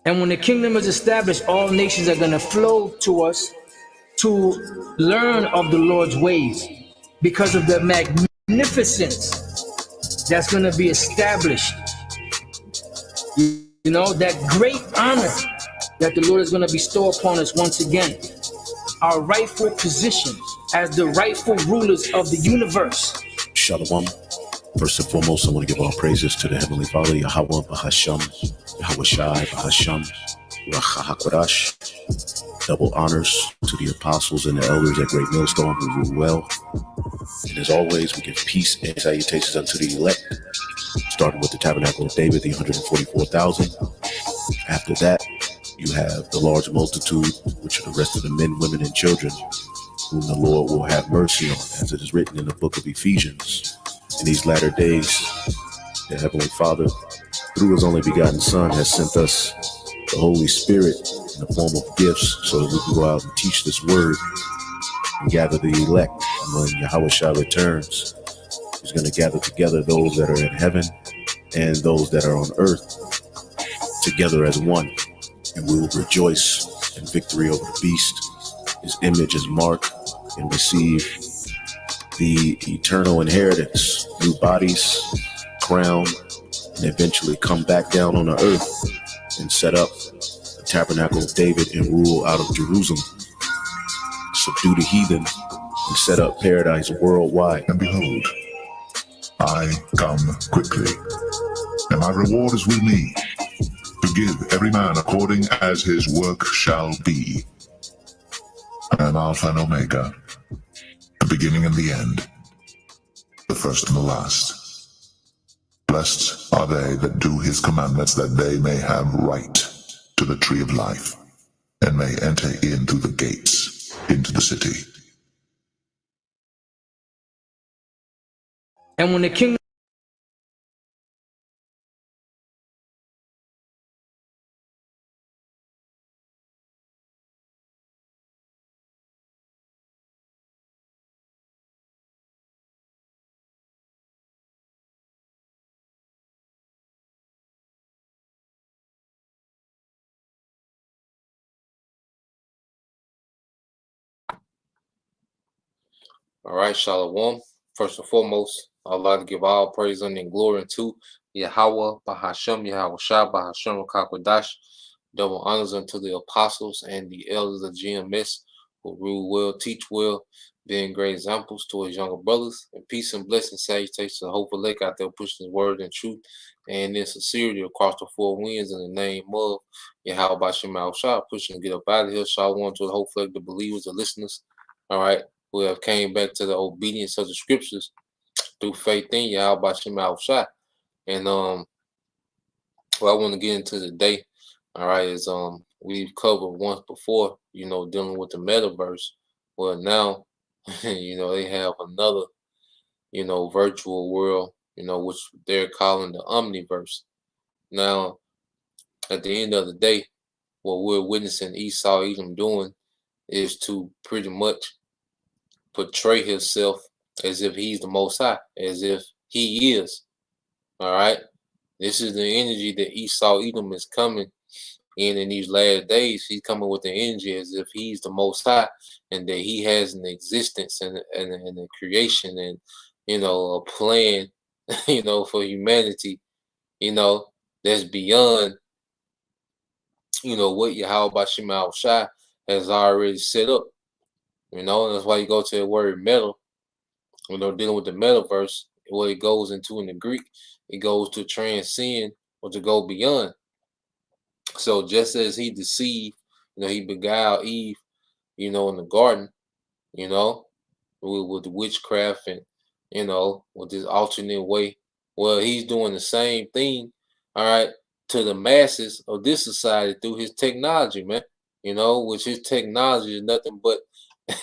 And when the kingdom is established, all nations are going to flow to us to learn of the Lord's ways because of the magnificence that's going to be established. You know, that great honor that the Lord is going to bestow upon us once again. Our rightful position as the rightful rulers of the universe. Shalom. First and foremost, I want to give all praises to the Heavenly Father, Yahweh, Bahasham, Yahweh Shai, Bahasham, Rachahakwadash. Double honors to the apostles and the elders at Great Millstone who rule well. And as always, we give peace and salutations unto the elect, starting with the Tabernacle of David, the 144,000. After that, you have the large multitude, which are the rest of the men, women, and children, whom the Lord will have mercy on, as it is written in the book of Ephesians. In these latter days, the Heavenly Father, through his only begotten Son, has sent us the Holy Spirit in the form of gifts so that we can go out and teach this word and gather the elect. And when Yahweh Shai returns, he's going to gather together those that are in heaven and those that are on earth together as one. And we will rejoice in victory over the beast, his image, his mark, and receive the eternal inheritance, new bodies, crown, and eventually come back down on the earth and set up the Tabernacle of David and rule out of Jerusalem, subdue the heathen, and set up paradise worldwide. And behold, I come quickly, and my reward is with me, to give every man according as his work shall be. I am Alpha and Omega, the beginning and the end, the first and the last. Blessed are they that do his commandments, that they may have right to the tree of life, and may enter in through the gates into the city. And when the kingdom All right, Shalom. First and foremost, I'd like to give all praise and glory unto Yahweh, Bahasham, Yahweh Shah, Bahasham, Kakwadash. Double honors unto the apostles and the elders of GMS who rule well, teach well, being great examples to his younger brothers. And peace and blessing, salutations to the hopeful lake out there pushing his word and truth and in sincerity across the four winds in the name of Yahweh, Bahasham, Shah, pushing to get up out of here. Shalom to the hopeful lake, the believers, the listeners. All right. Who have came back to the obedience of the scriptures through faith in Yahweh Shema Shai. And what I want to get into today, all right, is we've covered once before, you know, dealing with the metaverse. Well, now, you know, they have another, you know, virtual world, you know, which they're calling the Omni-Verse. Now, at the end of the day, what we're witnessing Esau Edom doing is to pretty much portray himself as if he's the Most High, as if he is. All right. This is the energy that Esau Edom is coming in these last days. He's coming with the energy as if he's the Most High and that he has an existence and a creation and, you know, a plan, you know, for humanity, you know, that's beyond, you know, what Yahweh Shema Shai has already set up. You know, that's why you go to the word metal. When they're dealing with the metaverse, what it goes into in the Greek, it goes to transcend or to go beyond. So just as he deceived, you know, he beguiled Eve, you know, in the garden, you know, with witchcraft and, you know, with this alternate way. Well, he's doing the same thing, all right, to the masses of this society through his technology, man. You know, which his technology is nothing but,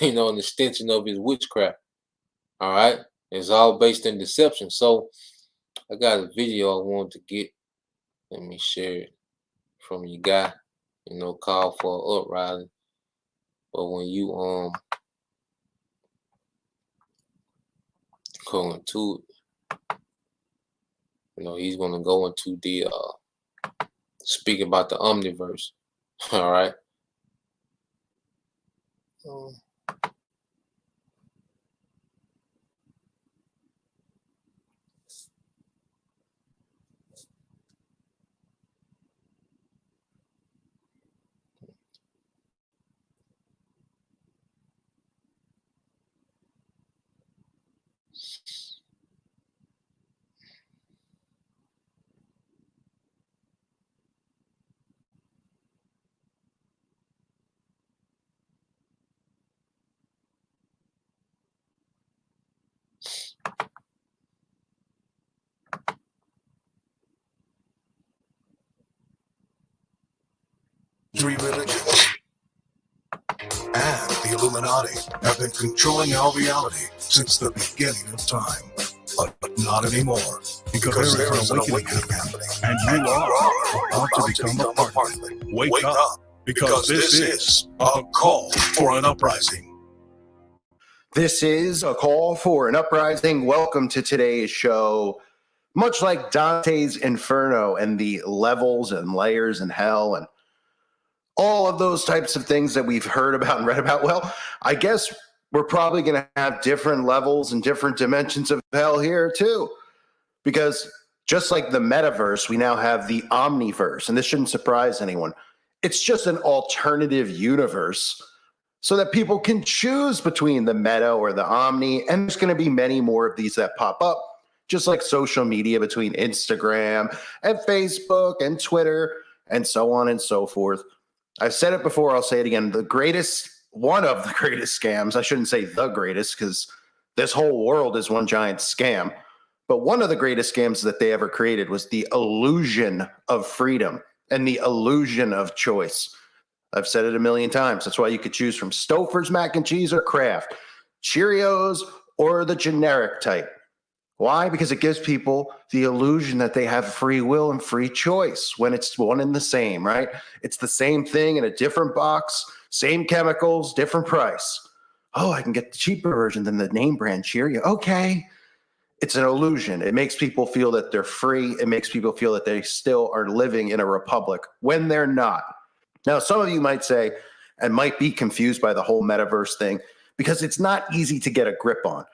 you know, an extension of his witchcraft. All right. It's all based in deception. So I got a video I want to get. Let me share it from you guy. You know, call for an uprising. But when you go into it, you know, he's gonna go into speaking about the Omni-Verse. All right. Three religions and the Illuminati have been controlling our reality since the beginning of time. But not anymore, because there is an awakening happening, and you are about to become a part of it. Wake up, because this is a call for an uprising. This is a call for an uprising. Welcome to today's show. Much like Dante's Inferno and the levels and layers in hell and all of those types of things that we've heard about and read about, well, I guess we're probably going to have different levels and different dimensions of hell here too. Because just like the metaverse, we now have the Omni-Verse, and this shouldn't surprise anyone. It's just an alternative universe so that people can choose between the meta or the omni, and there's going to be many more of these that pop up, just like social media between Instagram and Facebook and Twitter and so on and so forth. I've said it before, I'll say it again, one of the greatest scams, I shouldn't say the greatest because this whole world is one giant scam, but one of the greatest scams that they ever created was the illusion of freedom and the illusion of choice. I've said it a million times. That's why you could choose from Stouffer's mac and cheese or Kraft, Cheerios or the generic type. Why? Because it gives people the illusion that they have free will and free choice when it's one and the same, right? It's the same thing in a different box, same chemicals, different price. Oh, I can get the cheaper version than the name brand Cheerio. Okay. It's an illusion. It makes people feel that they're free. It makes people feel that they still are living in a republic when they're not. Now, some of you might say, and might be confused by the whole metaverse thing, because it's not easy to get a grip on.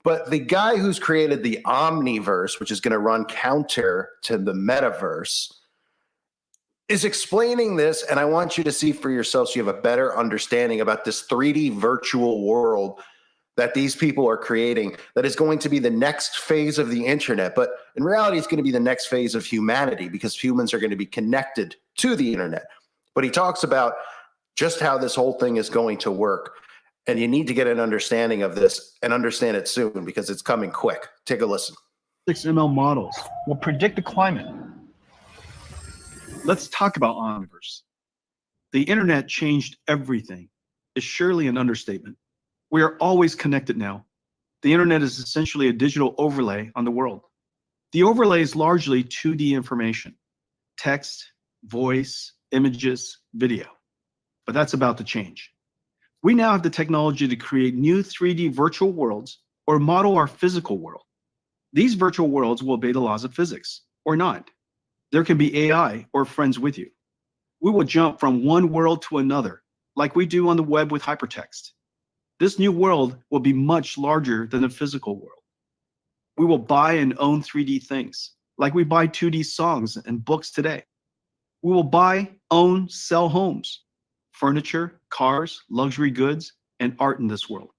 But the guy who's created the Omni-Verse, which is going to run counter to the metaverse, is explaining this, and I want you to see for yourself so you have a better understanding about this 3D virtual world that these people are creating that is going to be the next phase of the internet. But in reality, it's going to be the next phase of humanity because humans are going to be connected to the internet. But he talks about just how this whole thing is going to work. And you need to get an understanding of this and understand it soon because it's coming quick. Take a listen. 6ML models will predict the climate. Let's talk about Omniverse. The internet changed everything. Is surely an understatement. We are always connected now. The internet is essentially a digital overlay on the world. The overlay is largely 2D information, text, voice, images, video. But that's about to change. We now have the technology to create new 3D virtual worlds or model our physical world. These virtual worlds will obey the laws of physics or not. There can be AI or friends with you. We will jump from one world to another like we do on the web with hypertext. This new world will be much larger than the physical world. We will buy and own 3D things like we buy 2D songs and books today. We will buy, own, sell homes, furniture, cars, luxury goods, and art in this world.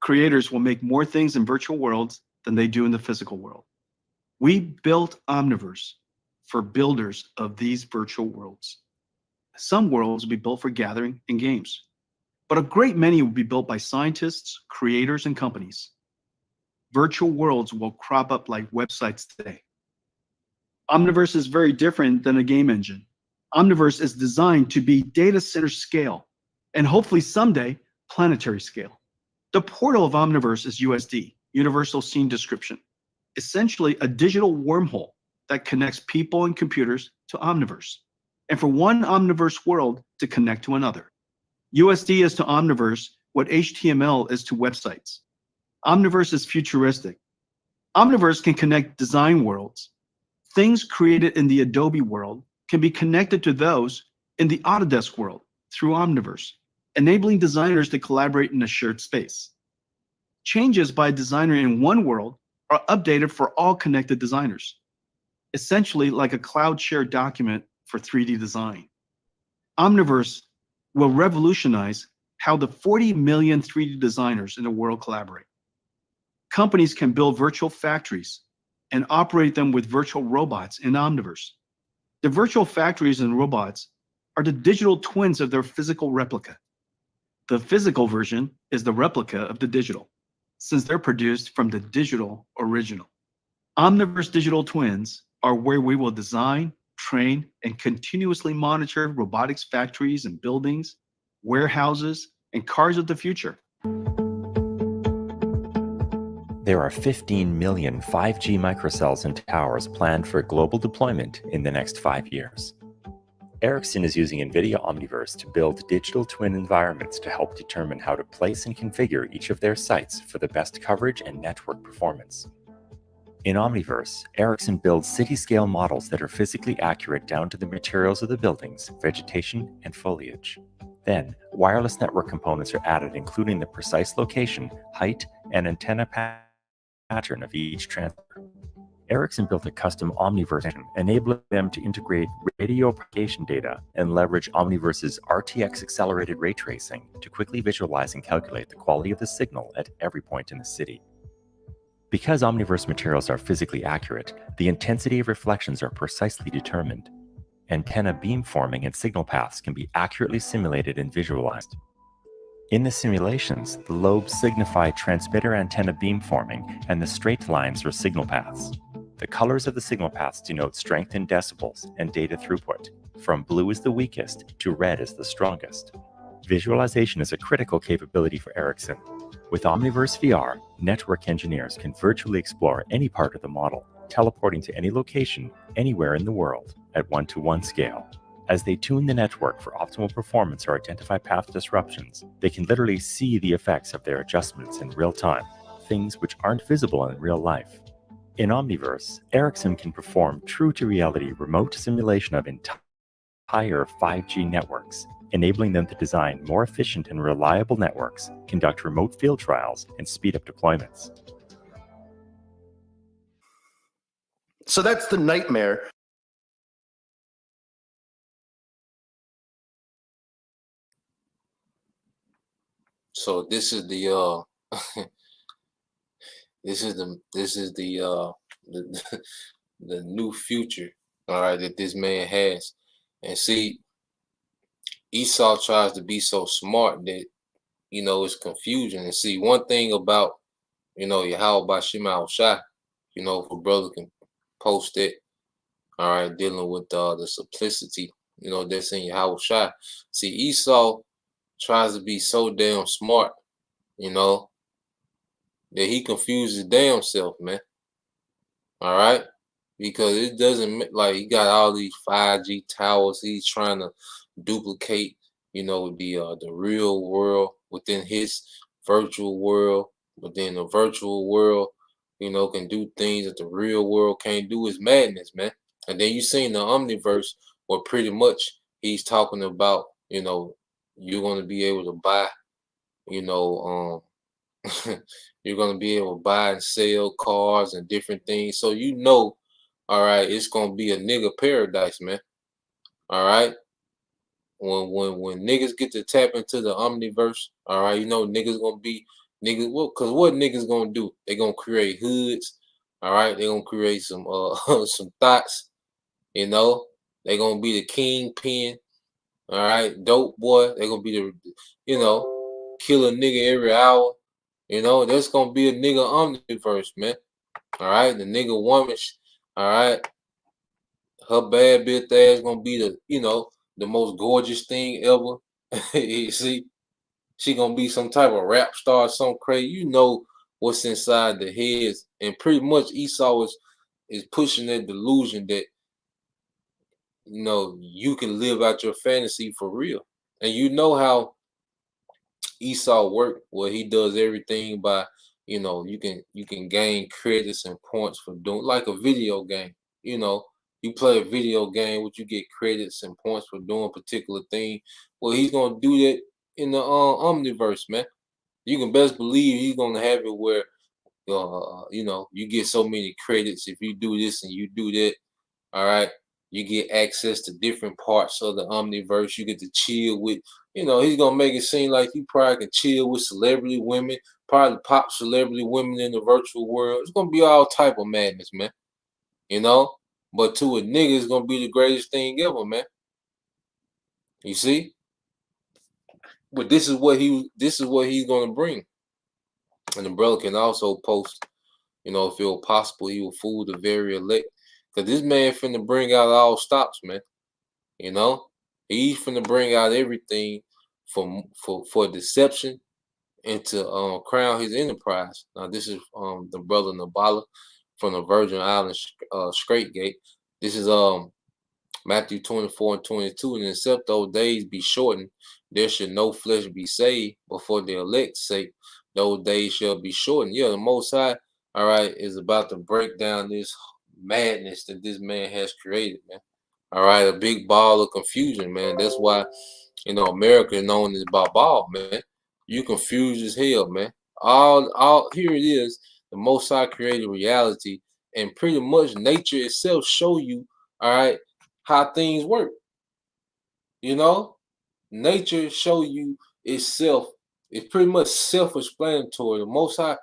Creators will make more things in virtual worlds than they do in the physical world. We built Omniverse for builders of these virtual worlds. Some worlds will be built for gathering and games, but a great many will be built by scientists, creators, and companies. Virtual worlds will crop up like websites today. Omniverse is very different than a game engine. Omniverse is designed to be data center scale and hopefully someday planetary scale. The portal of Omniverse is USD, Universal Scene Description, essentially a digital wormhole that connects people and computers to Omniverse, and for one Omniverse world to connect to another. USD is to Omniverse what HTML is to websites. Omniverse is futuristic. Omniverse can connect design worlds. Things created in the Adobe world can be connected to those in the Autodesk world through Omniverse, enabling designers to collaborate in a shared space. Changes by a designer in one world are updated for all connected designers, essentially like a cloud shared document for 3D design. Omniverse will revolutionize how the 40 million 3D designers in the world collaborate. Companies can build virtual factories and operate them with virtual robots in Omniverse. The virtual factories and robots are the digital twins of their physical replica. The physical version is the replica of the digital, since they're produced from the digital original. Omniverse digital twins are where we will design, train, and continuously monitor robotics factories and buildings, warehouses, and cars of the future. There are 15 million 5G microcells and towers planned for global deployment in the next 5 years. Ericsson is using NVIDIA Omni-Verse to build digital twin environments to help determine how to place and configure each of their sites for the best coverage and network performance. In Omni-Verse, Ericsson builds city-scale models that are physically accurate down to the materials of the buildings, vegetation, and foliage. Then, wireless network components are added, including the precise location, height, and antenna pattern of each transmitter. Ericsson built a custom Omni-Verse engine, enabling them to integrate radio propagation data and leverage Omni-Verse's RTX accelerated ray tracing to quickly visualize and calculate the quality of the signal at every point in the city. Because Omni-Verse materials are physically accurate, the intensity of reflections are precisely determined. Antenna beamforming and signal paths can be accurately simulated and visualized. In the simulations, the lobes signify transmitter antenna beamforming and the straight lines are signal paths. The colors of the signal paths denote strength in decibels and data throughput, from blue is the weakest to red is the strongest. Visualization is a critical capability for Ericsson. With Omni-Verse VR, network engineers can virtually explore any part of the model, teleporting to any location, anywhere in the world, at 1-to-1 scale. As they tune the network for optimal performance or identify path disruptions, they can literally see the effects of their adjustments in real time, things which aren't visible in real life. In Omni-Verse, Ericsson can perform true-to-reality remote simulation of entire 5G networks, enabling them to design more efficient and reliable networks, conduct remote field trials, and speed up deployments. So that's the nightmare. So this is the this is the the new future, all right, that this man has. And see, Esau tries to be so smart that, you know, it's confusion. And see, one thing about, you know, Yahweh Bashima Shai, you know, if a brother can post it, all right, dealing with the simplicity, you know, that's in Yahweh Shai. See, Esau tries to be so damn smart, you know, that he confuses his damn self, man. All right, because it doesn't, like, he got all these 5G towers. He's trying to duplicate, you know, the real world within his virtual world, but then the virtual world, you know, can do things that the real world can't do. Is madness, man. And then you seen the Omniverse, where pretty much he's talking about, you know, you're gonna be able to buy, you know, you're gonna be able to buy and sell cars and different things. So you know, all right, it's gonna be a nigga paradise, man. All right. When niggas get to tap into the Omniverse, all right, you know niggas gonna be niggas. Well, cause what niggas gonna do? They gonna create hoods. All right, they gonna create some some thoughts. You know, they gonna be the kingpin. All right, dope boy. They gonna be the, you know, kill a nigga every hour. You know, there's gonna be a nigga Omniverse, man. All right, the nigga woman. All right, her bad bitch ass gonna be the, you know, the most gorgeous thing ever. You see, she gonna be some type of rap star, some crazy. You know what's inside the heads, and pretty much Esau is pushing that delusion that, you know, you can live out your fantasy for real. And you know how Esau work, where he does everything by, you know, you can gain credits and points for doing, like a video game, you know. You play a video game, would you get credits and points for doing a particular thing? Well, he's gonna do that in the Omni-Verse, man. You can best believe he's gonna have it where you get so many credits if you do this and you do that. All right, you get access to different parts of the Omniverse. You get to chill with, he's gonna make it seem like you probably can chill with celebrity women, probably pop celebrity women in the virtual world. It's gonna be all type of madness, man. You know, but to a nigga, it's gonna be the greatest thing ever, man. You see, but this is what he's gonna bring, and the brother can also post. If it were possible, he would fool the very elect. Cause this man finna bring out all stops, man. You know, he's finna bring out everything for deception and to crown his enterprise. Now, this is the brother Nabala from the Virgin Islands Straight Gate. This is Matthew 24 and 22. And except those days be shortened, there should no flesh be saved, but for the elect's sake, those days shall be shortened. Yeah, the Most High, all right, is about to break down this madness that this man has created, man. All right, a big ball of confusion, man. That's why, America is known as ball, man. You confused as hell, man. All here it is. The Most High created reality, and pretty much nature itself show you, all right, how things work. Nature show you itself. It's pretty much self-explanatory. The Most High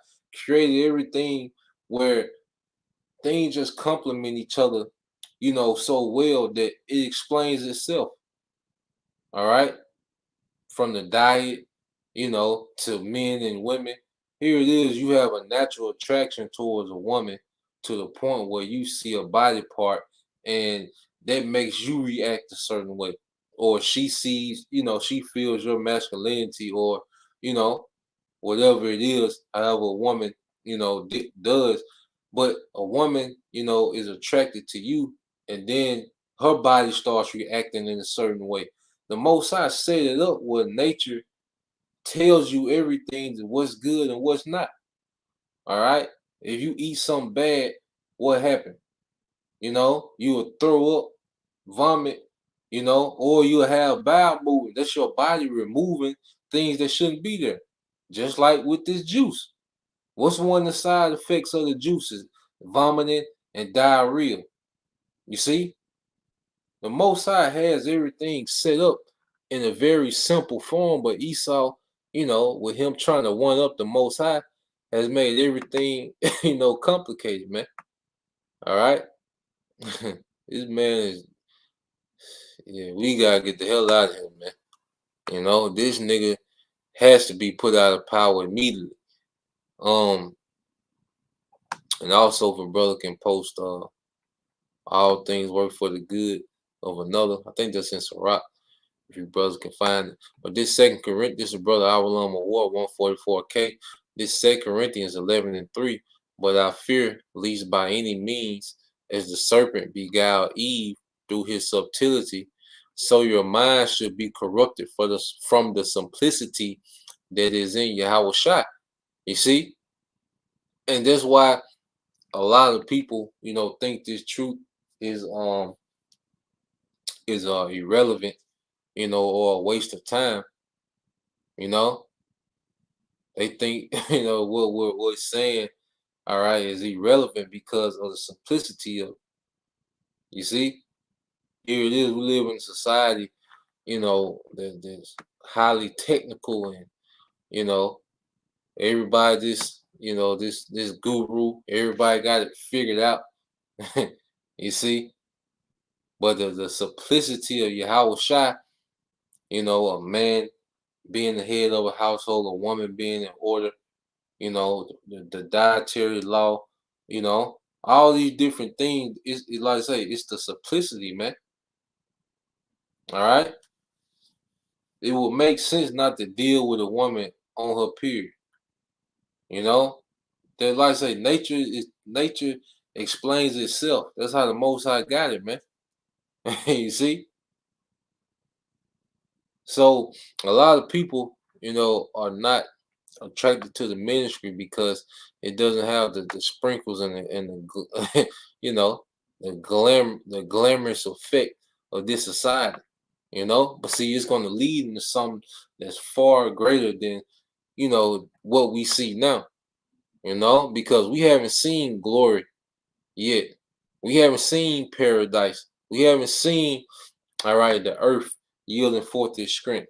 created everything where things just complement each other, so well that it explains itself. All right, from the diet, to men and women. Here it is. You have a natural attraction towards a woman to the point where you see a body part, and that makes you react a certain way, or she sees, she feels your masculinity, or you know, whatever it is, however a woman, does. But a woman, is attracted to you, and then her body starts reacting in a certain way. The Most High set it up where nature tells you everything, what's good and what's not. All right. If you eat something bad, what happened? You will throw up, vomit, or you'll have bowel movement. That's your body removing things that shouldn't be there. Just like with this juice. What's one of the side effects of the juices? Vomiting and diarrhea. You see? The Most High has everything set up in a very simple form, but Esau, with him trying to one up the Most High, has made everything, complicated, man. All right? This man is, yeah, we gotta get the hell out of here, man. This nigga has to be put out of power immediately. And also, if a brother can post all things work for the good of another. I think that's in Sirach, if you brothers can find it. But this Second Corinthians, this is brother Avalon Award 144K. This 2 Corinthians 11 and 3. But I fear, least by any means, as the serpent beguiled Eve through his subtlety, so your mind should be corrupted from the simplicity that is in Yahweh Shai. You see? And that's why a lot of people, think this truth is irrelevant, or a waste of time. They think, what we're saying, all right, is irrelevant because of the simplicity of it. You see? Here it is, we live in a society, that's highly technical, and, everybody this guru, everybody got it figured out. You see? But the simplicity of Yahweh Shai, a man being the head of a household, a woman being in order, the dietary law, all these different things. It's like I say, it's the simplicity, man. All right. It would make sense not to deal with a woman on her period. That, like I say, nature explains itself. That's how the Most High got it, man. You see? So a lot of people, are not attracted to the ministry because it doesn't have the sprinkles and the you know, the glamorous effect of this society, you know. But see, it's going to lead into something that's far greater than, you know, what we see now, you know, because we haven't seen glory yet. We haven't seen paradise. We haven't seen, all right, the earth yielding forth its strength.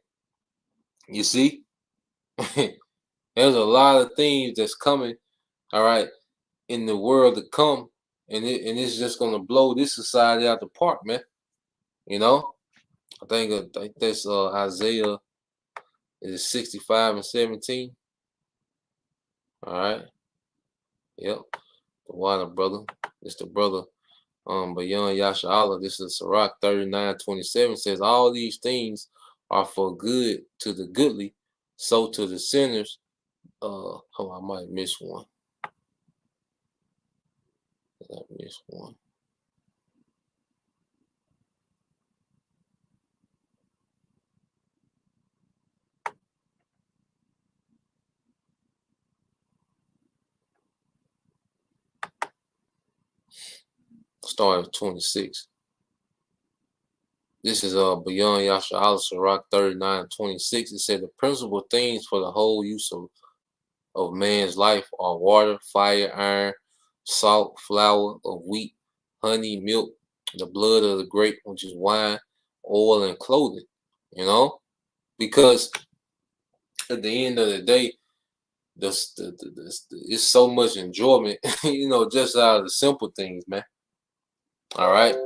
You see, there's a lot of things that's coming, all right, in the world to come, and it's just gonna blow this society out the park, man. You know, I think that's Isaiah is 65:17. All right, yep, the water brother. It's the brother. Beyond Yasha, this is Sirach 39:27 says, all these things are for good to the goodly, so to the sinners. Hold on, I might miss one. I missed one. Start at 26. This is Beyond Yasha Allah Sirach 39:26. It said the principal things for the whole use of man's life are water, fire, iron, salt, flour of wheat, honey, milk, the blood of the grape, which is wine, oil, and clothing. You know, because at the end of the day, it's so much enjoyment, you know, just out of the simple things, man. All right.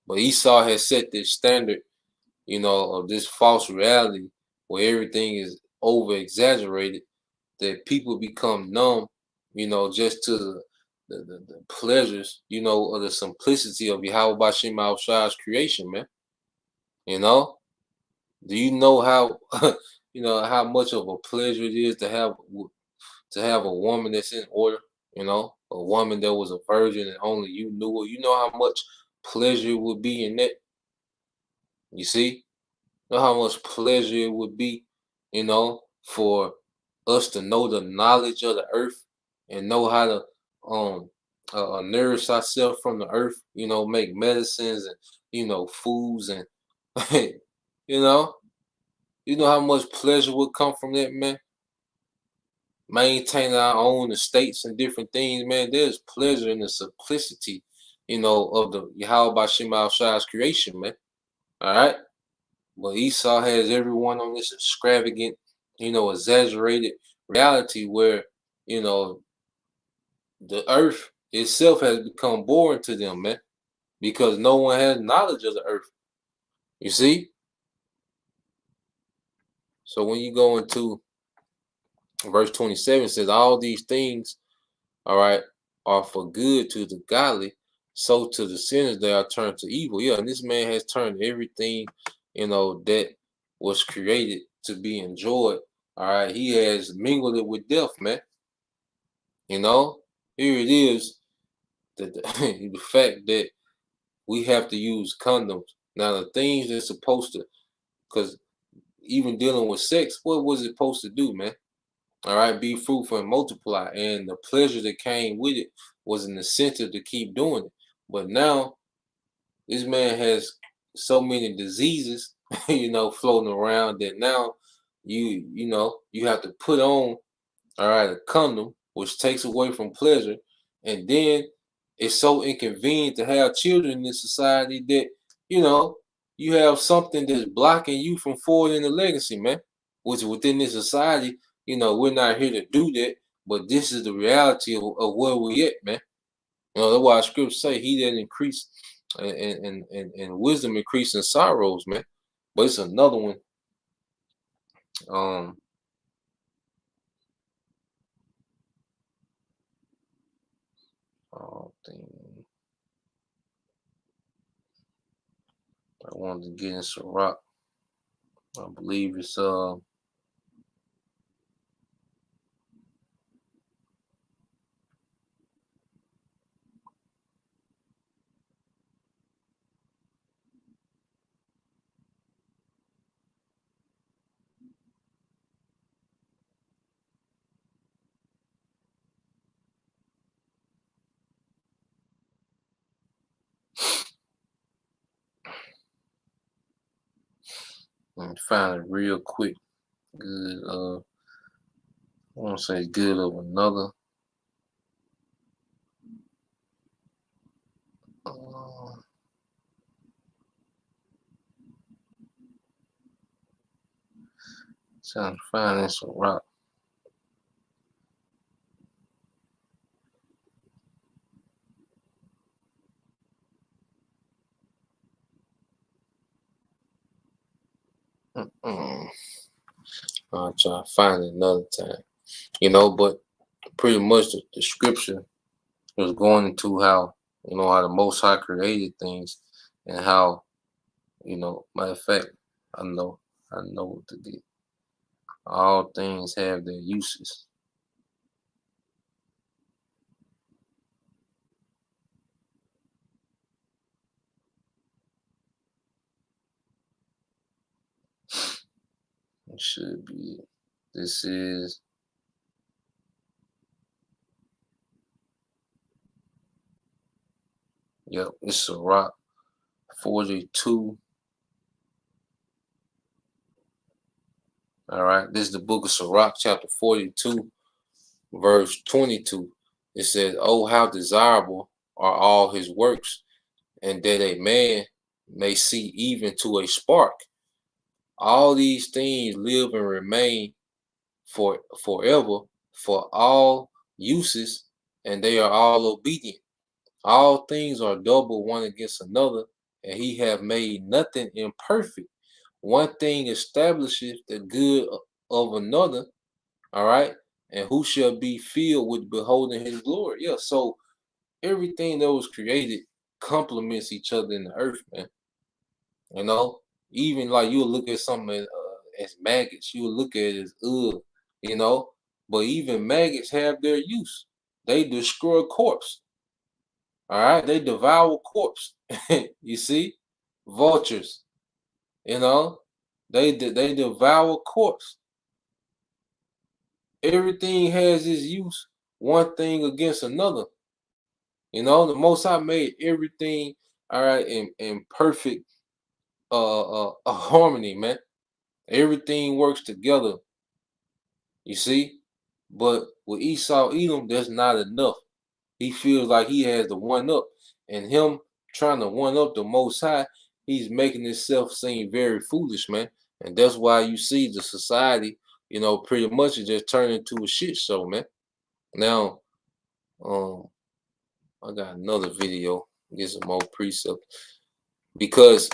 But Esau has set this standard, you know, of this false reality where everything is over exaggerated, that people become numb, you know, just to the pleasures, you know, or the simplicity of Yahweh Bashim Al Shah's creation, man. You know, do you know how, you know, how much of a pleasure it is to have a woman that's in order, you know, a woman that was a virgin and only you knew her. You know how much pleasure would be in that. You see, know how much pleasure it would be, you know, for us to know the knowledge of the earth and know how to nourish ourselves from the earth. You know, make medicines and, you know, foods and you know, how much pleasure would come from that, man. Maintaining our own estates and different things, man. There's pleasure in the simplicity, you know, of the Yahweh Bashim Al Shah's creation, man. All right. But Esau has everyone on this extravagant, you know, exaggerated reality where, you know, the earth itself has become boring to them, man, because no one has knowledge of the earth. You see? So when you go into verse 27, it says, all these things, all right, are for good to the godly, so to the sinners they are turned to evil. Yeah, and this man has turned everything, you know, that was created to be enjoyed. All right, he has mingled it with death, man. You know, here it is, the fact that we have to use condoms. Now, the things that's supposed to, because even dealing with sex, what was it supposed to do, man? All right, be fruitful and multiply. And the pleasure that came with it was an incentive to keep doing it. But now, this man has so many diseases, you know, floating around that now you know, you have to put on, all right, a condom, which takes away from pleasure. And then it's so inconvenient to have children in this society that, you know, you have something that's blocking you from forwarding the legacy, man. Which within this society, you know, we're not here to do that, but this is the reality of where we at, man. You know, that's why scriptures say he that increase and wisdom increase in sorrows, man. But it's another one. Um, thing I wanted to get in Sirach. I believe it's And find it real quick. Good. I want to say good of another. Trying to find this rock. I'll try to find it another time. But pretty much the scripture was going into how, how the Most High created things and how, matter of fact, I know what to do. All things have their uses. It should be. This is. Yep, it's Sirach 42. All right, this is the book of Sirach, chapter 42, verse 22. It says, "Oh, how desirable are all his works, and that a man may see even to a spark. All these things live and remain forever, for all uses, and they are all obedient. All things are double one against another, and he have made nothing imperfect. One thing establishes the good of another." All right. And who shall be filled with beholding his glory? Yeah. So everything that was created complements each other in the earth, man. Even like you'll look at something as maggots, you'll look at it as you know. But even maggots have their use. They destroy corpse. All right, they devour corpse. You see, vultures. You know, they devour corpse. Everything has its use. One thing against another. The Most High made everything all right in perfect harmony, man. Everything works together. You see, but with Esau Edom, that's not enough. He feels like he has the one up, and him trying to one up the Most High, he's making himself seem very foolish, man. And that's why you see the society, pretty much it just turned into a shit show, man. Now, I got another video, get some more precepts, because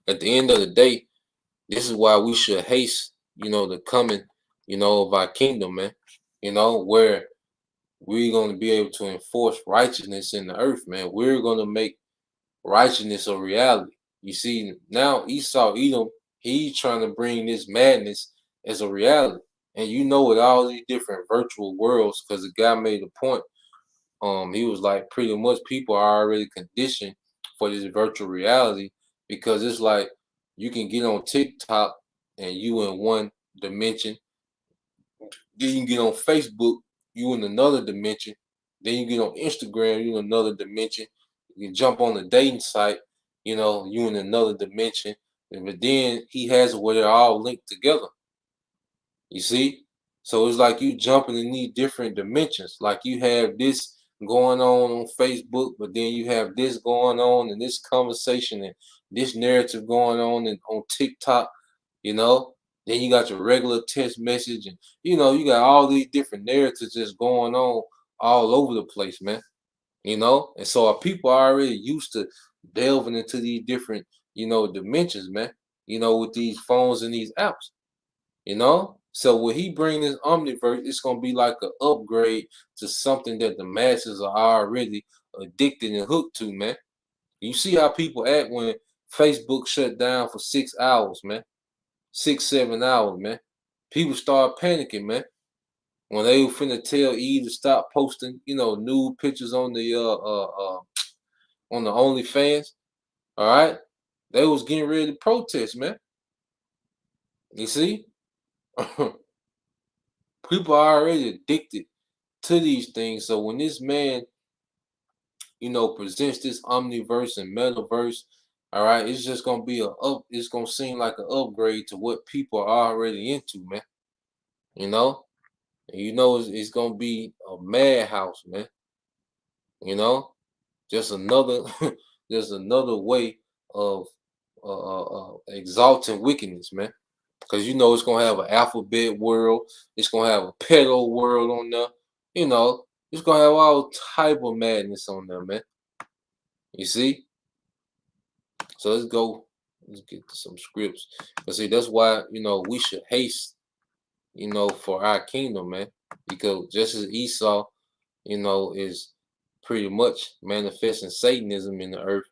at the end of the day, this is why we should haste, the coming, of our kingdom, man. Where we're going to be able to enforce righteousness in the earth, man. We're going to make righteousness a reality. You see, now Esau Edom, he's trying to bring this madness as a reality. And with all these different virtual worlds, because the guy made a point, he was like, pretty much people are already conditioned for this virtual reality, because it's like you can get on TikTok and you in one dimension, then you can get on Facebook, you in another dimension, then you get on Instagram, you in another dimension, you can jump on the dating site, you in another dimension, but then he has it where they're all linked together. You see? So it's like you jumping in these different dimensions. Like you have this going on Facebook, but then you have this going on and this conversation and this narrative going on TikTok, Then you got your regular text message, and you got all these different narratives just going on all over the place, man. And so our people are already used to delving into these different, dimensions, man. With these phones and these apps. So when he bring this Omni-Verse, it's gonna be like an upgrade to something that the masses are already addicted and hooked to, man. You see how people act when Facebook shut down for 6 hours, man. 6, 7 hours, man. People start panicking, man. When they were finna tell E to stop posting, nude pictures on the OnlyFans, all right, they was getting ready to protest, man. You see? People are already addicted to these things. So when this man, presents this Omniverse and Metaverse, All right, it's just gonna be it's gonna seem like an upgrade to what people are already into, man. You know, and it's gonna be a madhouse, man. You know, just another just another way of exalting wickedness, man. Because it's gonna have an alphabet world, it's gonna have a pedo world on there, it's gonna have all type of madness on there, man. You see? So let's get to some scripts. But see, that's why we should haste, for our kingdom, man. Because just as Esau, is pretty much manifesting Satanism in the earth.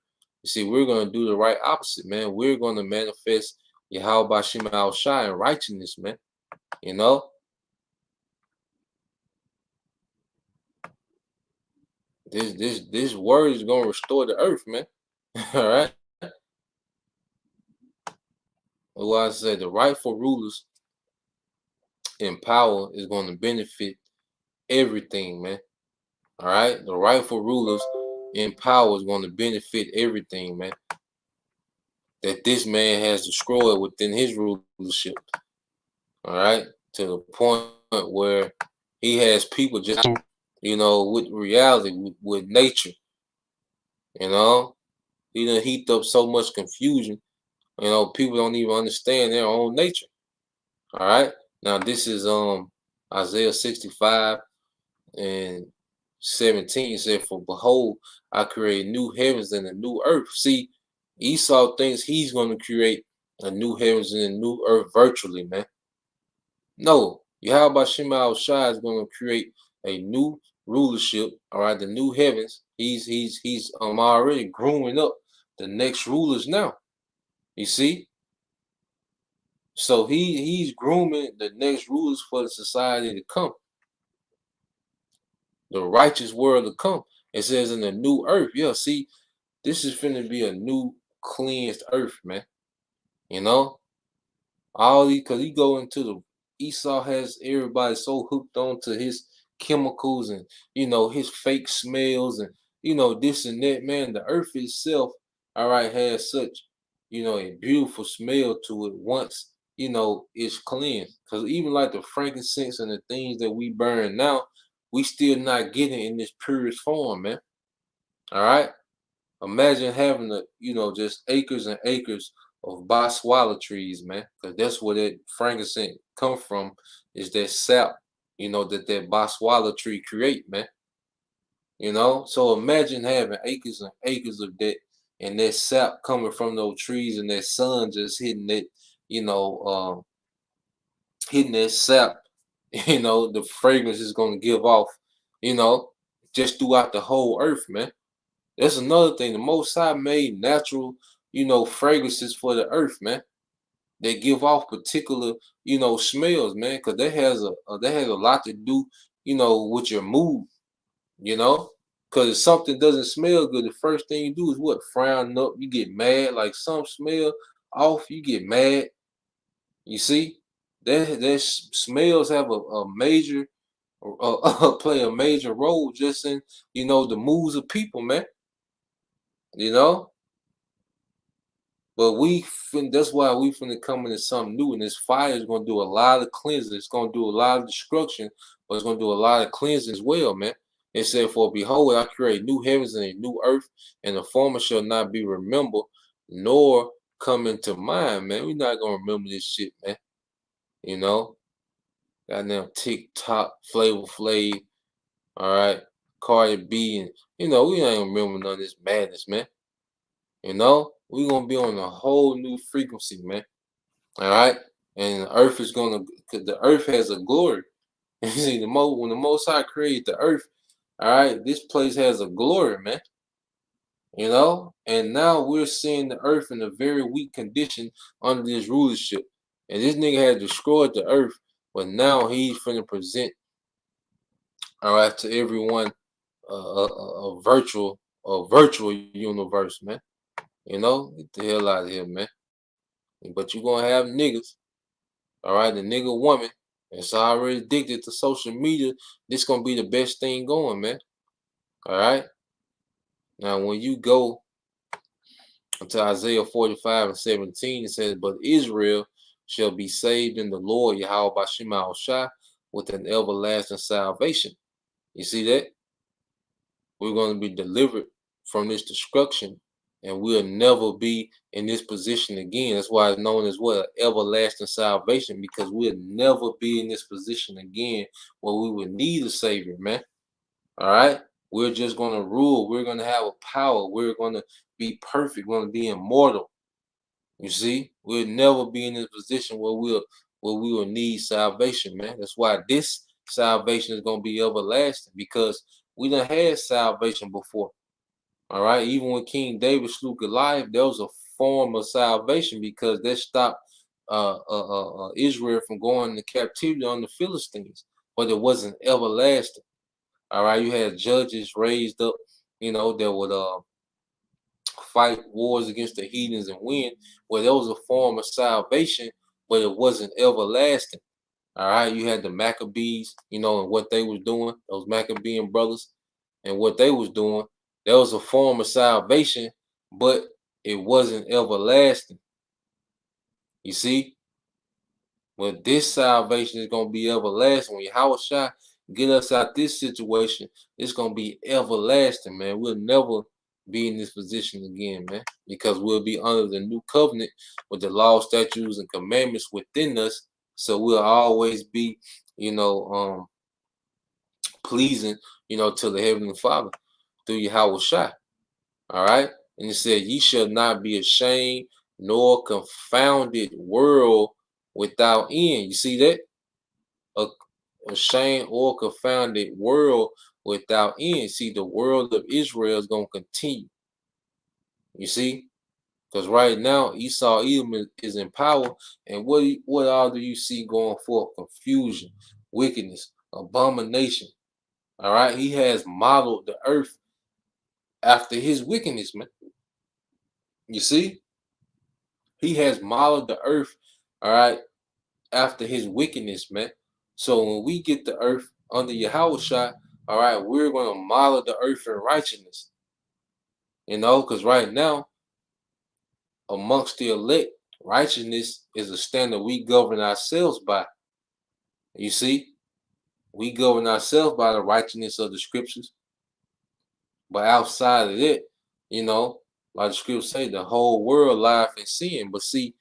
You see, we're gonna do the right opposite, man. We're gonna manifest Yahweh Shema Al Shai and righteousness, man. You know, this word is gonna restore the earth, man. All right. Well, I said the rightful rulers in power is going to benefit everything, man. All right, the rightful rulers in power is going to benefit everything, man. That this man has destroyed within his rulership. All right, to the point where he has people just, with reality, with nature. You know, he done heaped up so much confusion. People don't even understand their own nature. All right. Now this is Isaiah 65 and 17. It said, "For behold, I create new heavens and a new earth." See, Esau thinks he's going to create a new heavens and a new earth virtually, man. No, Yahweh Shema Shai is going to create a new rulership. All right, the new heavens. He's already grooming up the next rulers now. You see. So he's grooming the next rulers for the society to come, the righteous world to come. It says in the new earth. Yeah, see, this is finna be a new cleansed earth, man. You know, all these, because he go into the Esau has everybody so hooked on to his chemicals and his fake smells and this and that, man. The earth itself, all right, has such a beautiful smell to it once it's cleansed. Because even like the frankincense and the things that we burn now, we still not getting in this purest form, man. All right. Imagine having just acres and acres of boswala trees, man, because that's where that frankincense come from, is that sap, that boswala tree create, man. So imagine having acres and acres of that, and that sap coming from those trees, and that sun just hitting it, hitting that sap, the fragrance is gonna give off, you know, just throughout the whole earth, man. That's another thing. The Most High made natural, fragrances for the earth, man. They give off particular, smells, man, because that has a lot to do, with your mood, you know. Because if something doesn't smell good, the first thing you do is what? Frown up. You get mad. Like some smell off, you get mad. You see, that smells have a major, play a major role just in, the moods of people, man. You know. But that's why we finna come into something new, and this fire is gonna do a lot of cleansing. It's gonna do a lot of destruction, but it's gonna do a lot of cleansing as well, man. It said, "For behold, I create new heavens and a new earth, and the former shall not be remembered, nor come into mind." Man, we're not gonna remember this shit, man. You know, goddamn TikTok, Flavor Flav, all right, Cardi B, and we ain't gonna remember none of this madness, man. We're gonna be on a whole new frequency, man. All right, and the earth is cause the earth has a glory. You see, when the Most High created the earth, all right, this place has a glory, man. And now we're seeing the earth in a very weak condition under this rulership, and this nigga had destroyed the earth, but now he's finna present, all right, to everyone a virtual universe, man. Get the hell out of here, man. But you're gonna have niggas, all right, the nigga woman that's already addicted to social media. This gonna be the best thing going, man. All right. Now, when you go Until Isaiah 45:17, it says, "But Israel shall be saved in the Lord Yahweh Bashim Shai with an everlasting salvation." You see that? We're going to be delivered from this destruction, and we'll never be in this position again. That's why it's known as what? Everlasting salvation, because we'll never be in this position again where we would need a savior, man. All right? We're just going to rule. We're going to have a power. We're going to be perfect. We're going to be immortal. You see? We'll never be in this position where we will need salvation, man. That's why this salvation is going to be everlasting, because we done had salvation before. All right? Even when King David slew Goliath, there was a form of salvation, because that stopped Israel from going into captivity on the Philistines, but it wasn't everlasting. All right, you had judges raised up, that would fight wars against the heathens and win. Well, there was a form of salvation, but it wasn't everlasting. All right, you had the Maccabees, and what they was doing, those Maccabean brothers, and what they was doing. There was a form of salvation, but it wasn't everlasting. You see? Well, this salvation is going to be everlasting. When Yahweh get us out this situation, it's going to be everlasting, man. We'll never be in this position again, man, because we'll be under the new covenant with the law, statutes, and commandments within us. So we'll always be, pleasing, to the Heavenly Father through Yahweh Shai. All right. And it said, "Ye shall not be ashamed nor confounded world without end." You see that? A shame or confounded world without end. See, the world of Israel is going to continue. You see? Because right now, Esau Edom is in power. And what all do you see going forth? Confusion, wickedness, abomination. All right? He has modeled the earth after his wickedness, man. You see? He has modeled the earth, all right, after his wickedness, man. So when we get the earth under Yahweh, all right, we're going to model the earth in righteousness. Because right now, amongst the elect, righteousness is a standard we govern ourselves by. You see, we govern ourselves by the righteousness of the scriptures. But outside of it, like the scriptures say, the whole world lieth in sin. But see,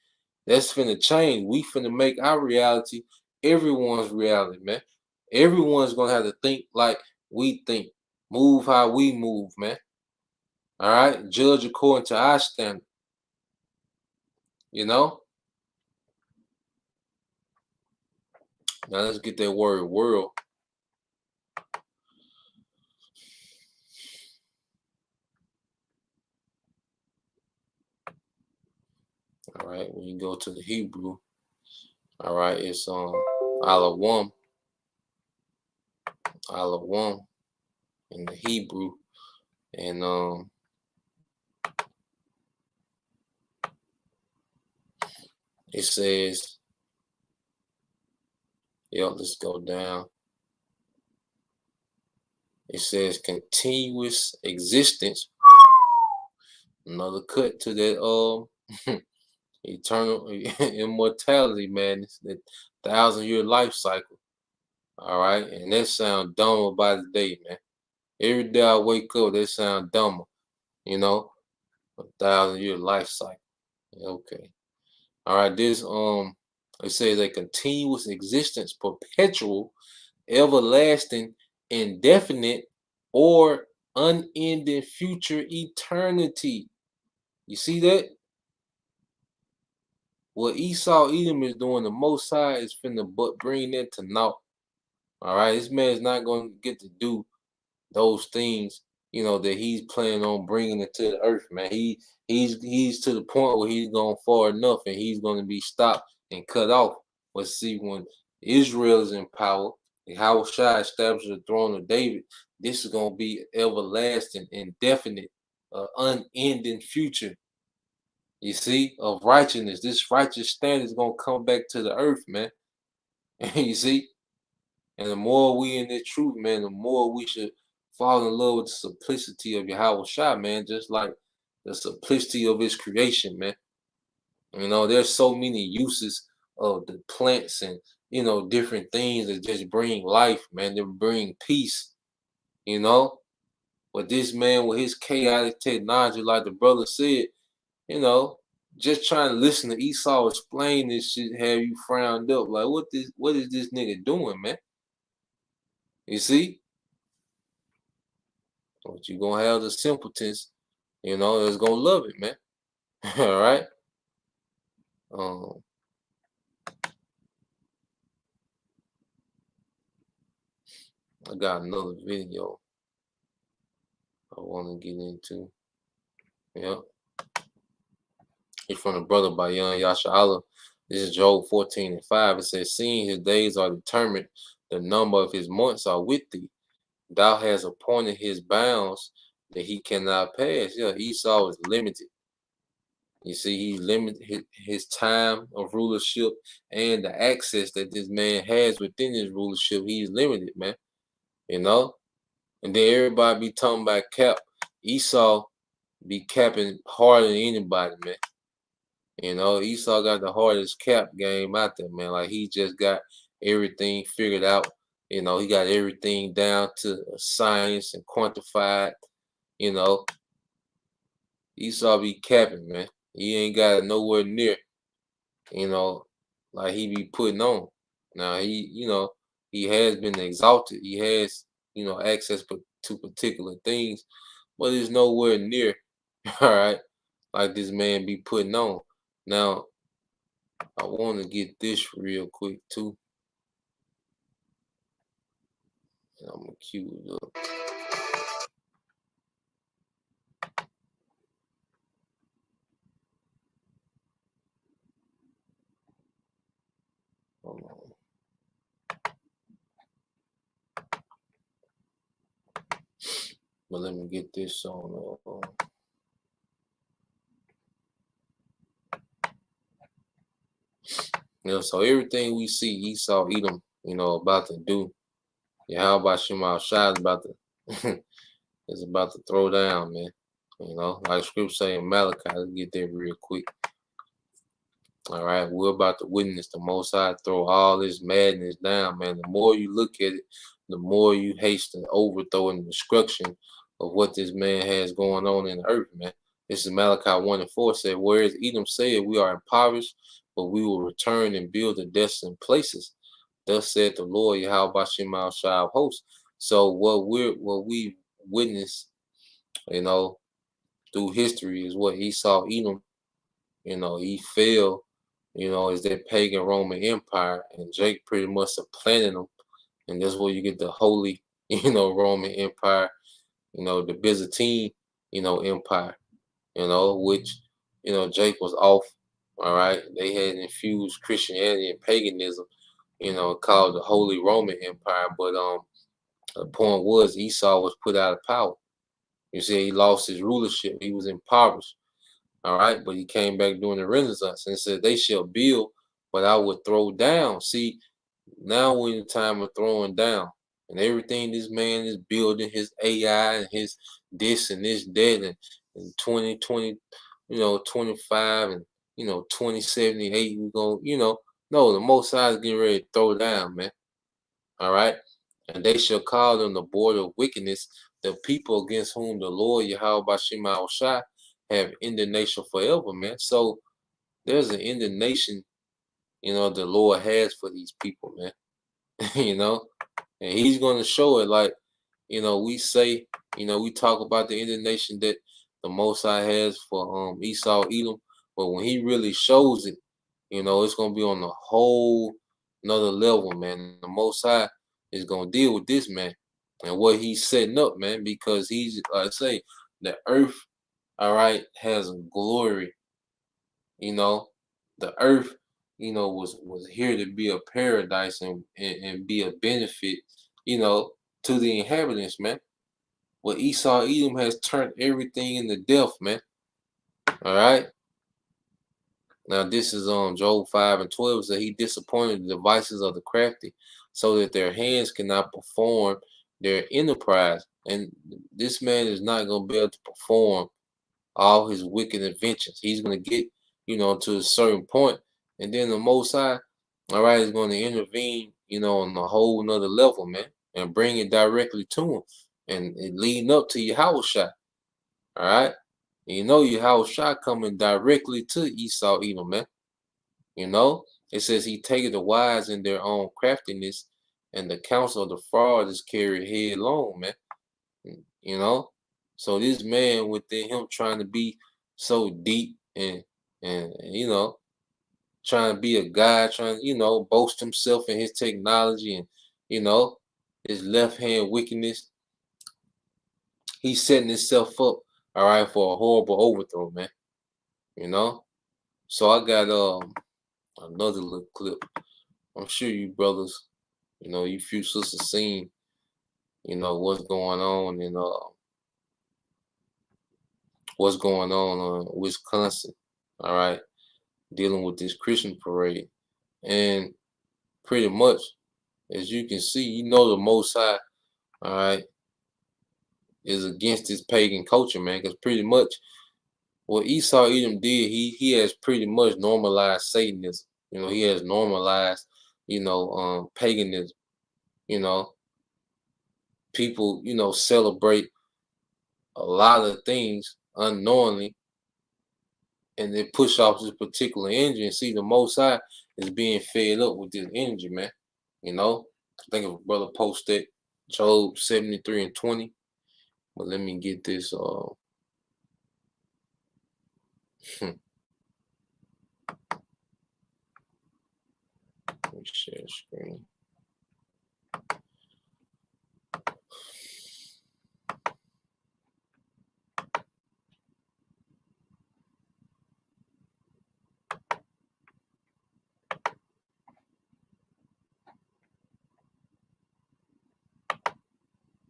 that's finna change. We finna make our reality everyone's reality, man. Everyone's gonna have to think like we think, move how we move, man. All right, judge according to our standard. Now let's get that word world. All right, when you go to the Hebrew, all right, it's Alawam in the Hebrew, and it says, let's go down. It says continuous existence. Another cut to that eternal immortality, man. It's the 1,000-year life cycle. All right, and that sounds dumber by the day, man. Every day I wake up, that sound dumber. A 1,000-year life cycle. Okay. All right, this it says a continuous existence, perpetual, everlasting, indefinite, or unending future eternity. You see that? What Esau Edom is doing, the Most High is finna bring that to naught. All right, this man is not going to get to do those things, that he's planning on bringing it to the earth, man. He's to the point where he's gone far enough, and he's going to be stopped and cut off. But see, when Israel is in power, and Yahushua establishes the throne of David, this is going to be everlasting, indefinite, unending future. You see, of righteousness. This righteous standard is going to come back to the earth, man. You see? And the more we in this truth, man, the more we should fall in love with the simplicity of Yahweh Shai, man. Just like the simplicity of his creation, man. You know, there's so many uses of the plants and, you know, different things that just bring life, man, that bring peace, you know. But this man with his chaotic technology, like the brother said, you know, just trying to listen to Esau explain this shit have you frowned up. Like, what is this nigga doing, man? You see? But you gonna have the simpletons, you know, that's gonna love it, man. All right. I got another video I want to get into. Yep. It's from the brother by Young Yasha'Allah. This is Job 14:5. It says, seeing his days are determined, the number of his months are with thee. Thou hast appointed his bounds that he cannot pass. Yeah, Esau is limited. You see, he limited his time of rulership and the access that this man has within his rulership. He's limited, man. You know? And then everybody be talking about cap. Esau be capping harder than anybody, man. You know, Esau got the hardest cap game out there, man. Like, he just got everything figured out. You know, he got everything down to science and quantified. You know, Esau be capping, man. He ain't got it nowhere near, you know, like he be putting on. Now, you know, he has been exalted. He has, you know, access to particular things, but it's nowhere near, all right, like this man be putting on. Now, I want to get this real quick too. And I'm gonna cue it up. Hold on. But let me get this on. You know, so everything we see Esau, Edom, you know, about to do. Yeah, how about Shemal Shai is about to is about to throw down, man. You know, like scripture saying Malachi, let's get there real quick. All right, we're about to witness the Most High throw all this madness down, man. The more you look at it, the more you hasten overthrow and destruction of what this man has going on in the earth, man. This is Malachi 1:4 said, whereas Edom said, we are impoverished, but we will return and build the destined places. Thus said the Lord, Yahweh Shemal Shai of hosts. So what we witness, you know, through history is what Esau, Edom, you know, he fell, you know, is that pagan Roman Empire, and Jake pretty much supplanted them, and that's where you get the holy, you know, Roman Empire, you know, the Byzantine, you know, Empire, you know, which, you know, Jake was off. All right, they had infused Christianity and paganism, you know, called the Holy Roman Empire. But the point was Esau was put out of power. You see, he lost his rulership. He was impoverished. All right, but he came back during the Renaissance and said, they shall build, but I would throw down. See, now we're in the time of throwing down. And everything this man is building, his AI and his this and this, that, and 2020, you know, 25 and, you know, 2078, we're going, you know, no, the Most High is getting ready to throw down, man. All right. And they shall call them the border of wickedness, the people against whom the Lord Yahweh Shema Shai have indignation forever, man. So there's an indignation, you know, the Lord has for these people, man. You know, and he's going to show it. Like, you know, we say, you know, we talk about the indignation that the Most High has for Esau, Edom, but when he really shows it, you know, it's going to be on a whole another level, man. The Most High is going to deal with this man and what he's setting up, man, because he's, like I say, the earth, all right, has a glory. You know, the earth, you know, was here to be a paradise and be a benefit, you know, to the inhabitants, man. But Esau, Edom has turned everything into death, man. All right. Now this is on Job 5:12. So he disappointed the devices of the crafty, so that their hands cannot perform their enterprise. And this man is not going to be able to perform all his wicked inventions. He's going to get, to a certain point, and then the Most High, all right, is going to intervene, on a whole nother level, man, and bring it directly to him, and leading up to Yahushua, all right? Yahushua coming directly to Esau, Edom, man. It says he taketh the wise in their own craftiness, and the counsel of the fraud is carried headlong, man. So this man within him trying to be so deep and trying to be a guy, trying to, boast himself in his technology and, his left hand wickedness. He's setting himself up, all right, for a horrible overthrow, man. So I got another little clip. I'm sure you brothers, you few sisters seen, what's going on in Wisconsin, all right, dealing with this Christmas parade. And pretty much, as you can see, the Most High, all right, is against this pagan culture, man, because pretty much what Esau Edom did, he has pretty much normalized Satanism. He has normalized, paganism. People, celebrate a lot of things unknowingly, and they push off this particular energy. And see, the Most High is being fed up with this energy, man. I think a brother posted Job 73:20. But let me get this. Let me share the screen.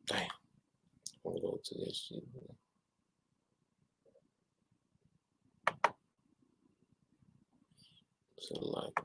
Damn. I'll go to this shit. So like.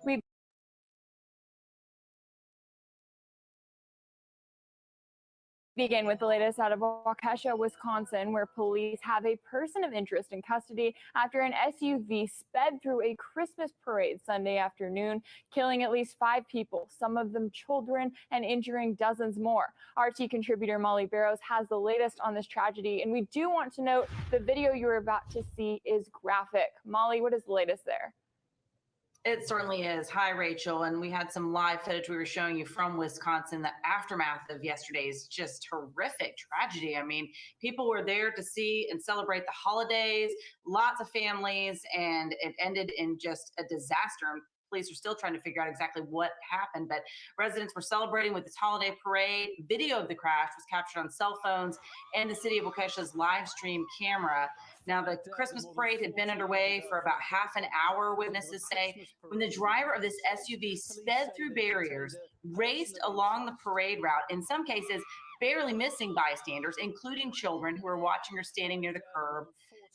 We begin with the latest out of Waukesha, Wisconsin, where police have a person of interest in custody after an SUV sped through a Christmas parade Sunday afternoon, killing at least 5 people, some of them children, and injuring dozens more. RT contributor Molly Barrows has the latest on this tragedy, and we do want to note the video you're about to see is graphic. Molly, what is the latest there? It certainly is. Hi, Rachel. And we had some live footage we were showing you from Wisconsin, the aftermath of yesterday's just horrific tragedy. I mean, people were there to see and celebrate the holidays, lots of families, and it ended in just a disaster. Police are still trying to figure out exactly what happened, but residents were celebrating with this holiday parade. Video of the crash was captured on cell phones and the city of Waukesha's live stream camera. Now, the Christmas parade had been underway for about half an hour, witnesses say, when the driver of this SUV sped through barriers, raced along the parade route, in some cases, barely missing bystanders, including children who were watching or standing near the curb.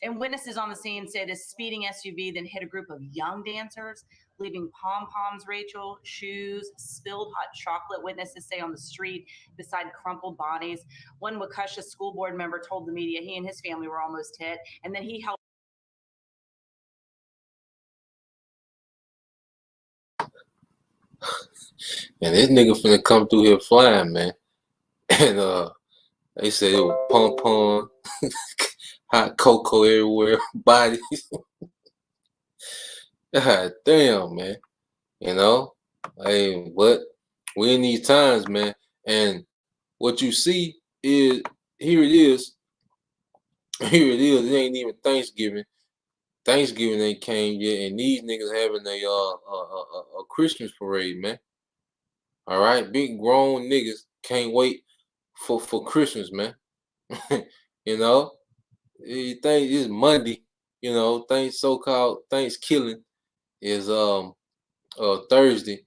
And witnesses on the scene say this speeding SUV then hit a group of young dancers, leaving pom-poms, Rachel, shoes, spilled hot chocolate, witnesses say, on the street beside crumpled bodies. One Waukesha school board member told the media he and his family were almost hit, and then he helped. And this nigga finna come through here flying, man. And they said it was pom-pom, hot cocoa everywhere, bodies. God damn, man. Hey, but we in these times, man. And what you see is, here it is. Here it is. It ain't even Thanksgiving. Thanksgiving ain't came yet, and these niggas having a Christmas parade, man. All right, big grown niggas can't wait for Christmas, man. You know, you think it's Monday. You know, things so-called Thanksgiving is Thursday,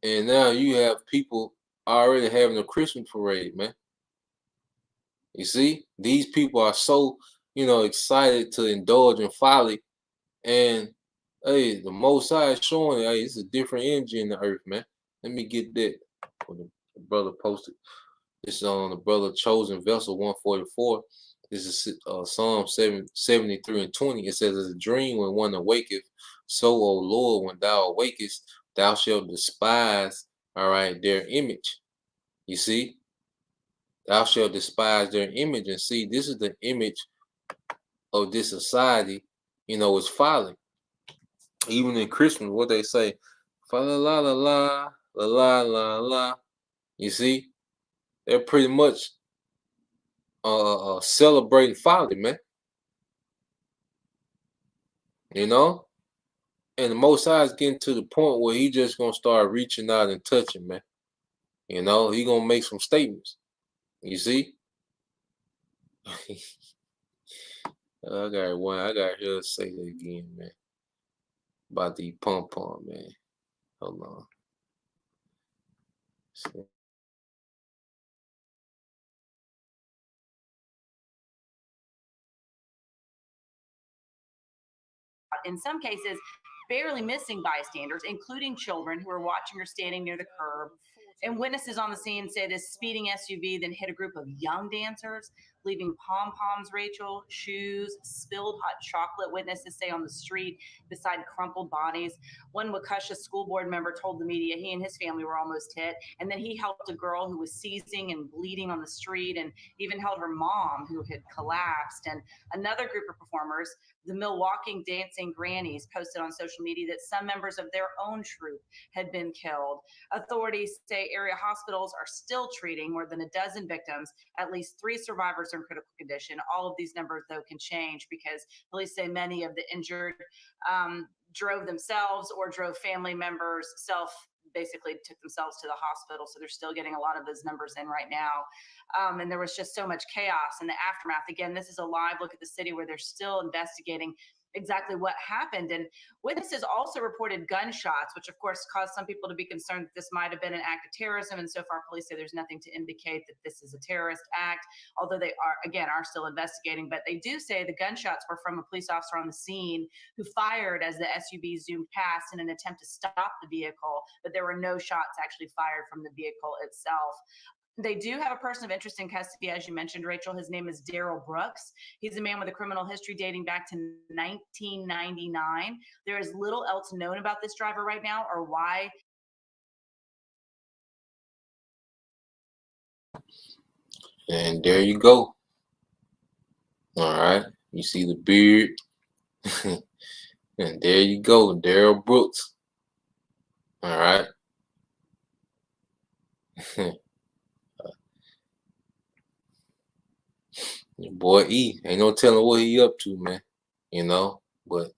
and now you have people already having a Christmas parade, man. You see, these people are so, excited to indulge in folly, and hey, the Most High is showing, hey, it's a different energy in the earth, man. Let me get that. What the brother posted. This is on the brother chosen vessel 144. This is Psalm 73 and 20. It says, "As a dream when one awaketh, so, O Lord, when thou awakest, thou shalt despise, all right, their image." You see, thou shalt despise their image. And see, this is the image of this society, is folly. Even in Christmas, what they say, fa la la la la la la la la. You see, they're pretty much celebrating folly, man. You know, and the Most High is getting to the point where he just gonna start reaching out and touching, man. You know, he gonna make some statements. You see, I got one. I got here to say that again, man. About the pom pom, man. Hold on. See. In some cases, barely missing bystanders, including children who were watching or standing near the curb. And witnesses on the scene say this speeding SUV then hit a group of young dancers, leaving pom poms, Rachel, shoes, spilled hot chocolate, witnesses say, on the street beside crumpled bodies. One Waukesha school board member told the media he and his family were almost hit. And then he helped a girl who was seizing and bleeding on the street, and even held her mom who had collapsed. And another group of performers, the Milwaukee Dancing Grannies, posted on social media that some members of their own troupe had been killed. Authorities say area hospitals are still treating more than a dozen victims. At least 3 survivors are in critical condition. All of these numbers, though, can change because police say many of the injured drove themselves or drove family members, basically took themselves to the hospital. So they're still getting a lot of those numbers in right now. And there was just so much chaos in the aftermath. Again, this is a live look at the city where they're still investigating exactly what happened. And witnesses also reported gunshots, which of course caused some people to be concerned that this might have been an act of terrorism. And so far, police say there's nothing to indicate that this is a terrorist act, although they are still investigating. But they do say the gunshots were from a police officer on the scene who fired as the SUV zoomed past in an attempt to stop the vehicle, but there were no shots actually fired from the vehicle itself. They do have a person of interest in custody, as you mentioned, Rachel. His name is Daryl Brooks. He's a man with a criminal history dating back to 1999. There is little else known about this driver right now or why. And there you go. All right. You see the beard. And there you go, Daryl Brooks. All right. Your boy E. Ain't no telling what he up to, man. You know, but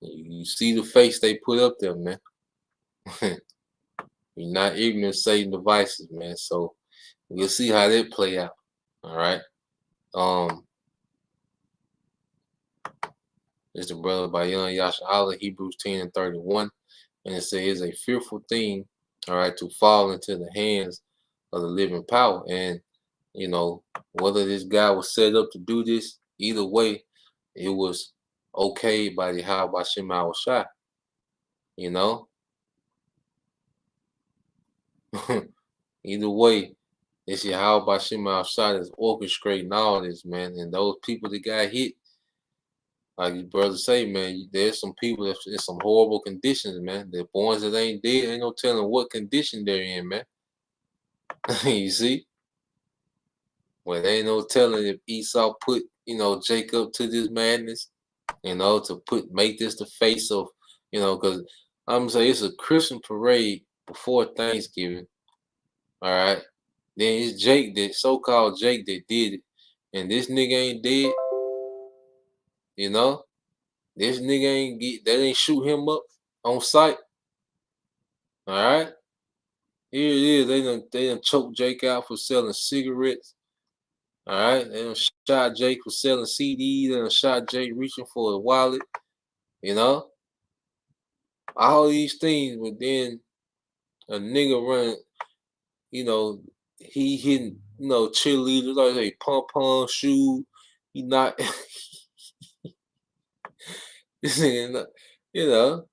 you see the face they put up there, man. You're not ignorant of Satan devices, man. So we'll see how that play out. All right. It's the brother by Young Yasha, Hebrews 10 and 31. And it says, "It's a fearful thing, all right, to fall into the hands of the living power." And, whether this guy was set up to do this, either way, it was okay by the Hashem Shah, you know? Either way, it's Yahweh Shema Shah that's orchestrating all this, man. And those people that got hit, like your brother say, man, there's some people that's in some horrible conditions, man. The ones that ain't dead, ain't no telling what condition they're in, man. You see? Well, there ain't no telling if Esau put, Jacob to this madness, to make this the face of, because I'm gonna say it's a Christian parade before Thanksgiving. All right. Then it's Jake, that so-called Jake, that did it. And this nigga ain't dead, you know? This nigga they ain't shoot him up on sight. All right. Here it is. They done choked Jake out for selling cigarettes. All right. They done shot Jake for selling CDs. They done shot Jake reaching for a wallet. You know? All these things, but then a nigga run, you know, he hitting, you know, cheerleaders, like say pom-pom shoe. He not this nigga, you know,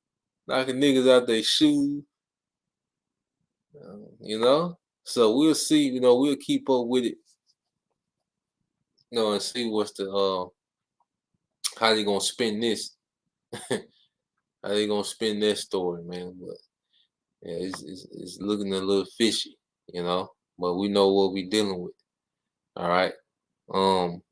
knocking niggas out their shoes. You know? So we'll see, you know, we'll keep up with it, you know, and see what's the how they gonna spin this. How they gonna spin that story, man. But yeah, it's looking a little fishy, you know. But we know what we dealing with. All right. Um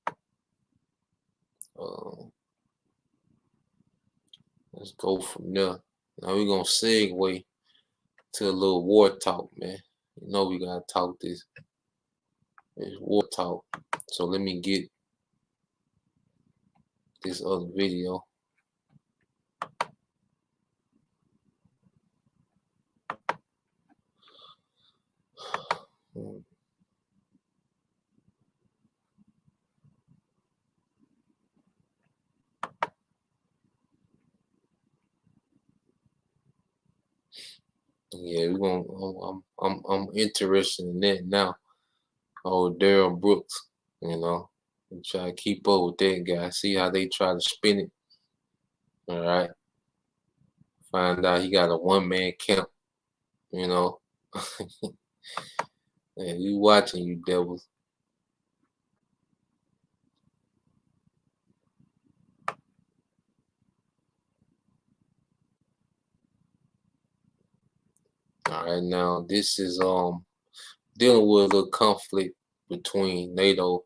let's go from there. Now we're gonna segue to a little war talk, man. You know we gotta talk this. It's war talk. So let me get this other video. Yeah, we're gonna. I'm interested in that now. Oh, Daryl Brooks, you know, and try to keep up with that guy. See how they try to spin it. All right. Find out he got a one-man camp. You know. And we watching you devils. All right, now this is dealing with a conflict between NATO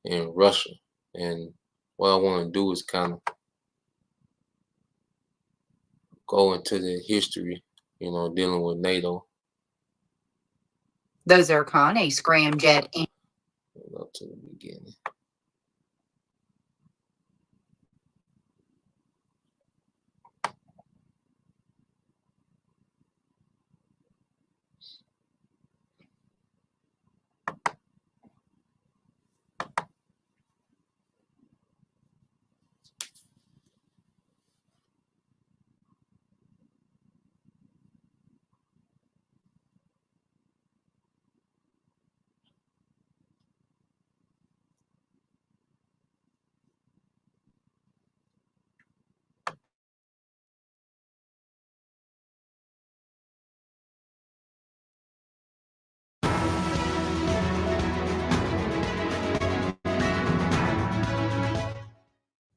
and Russia, and what I want to do is kind of go into the history, you know, dealing with NATO. The Zircon, a scramjet. Go to the beginning.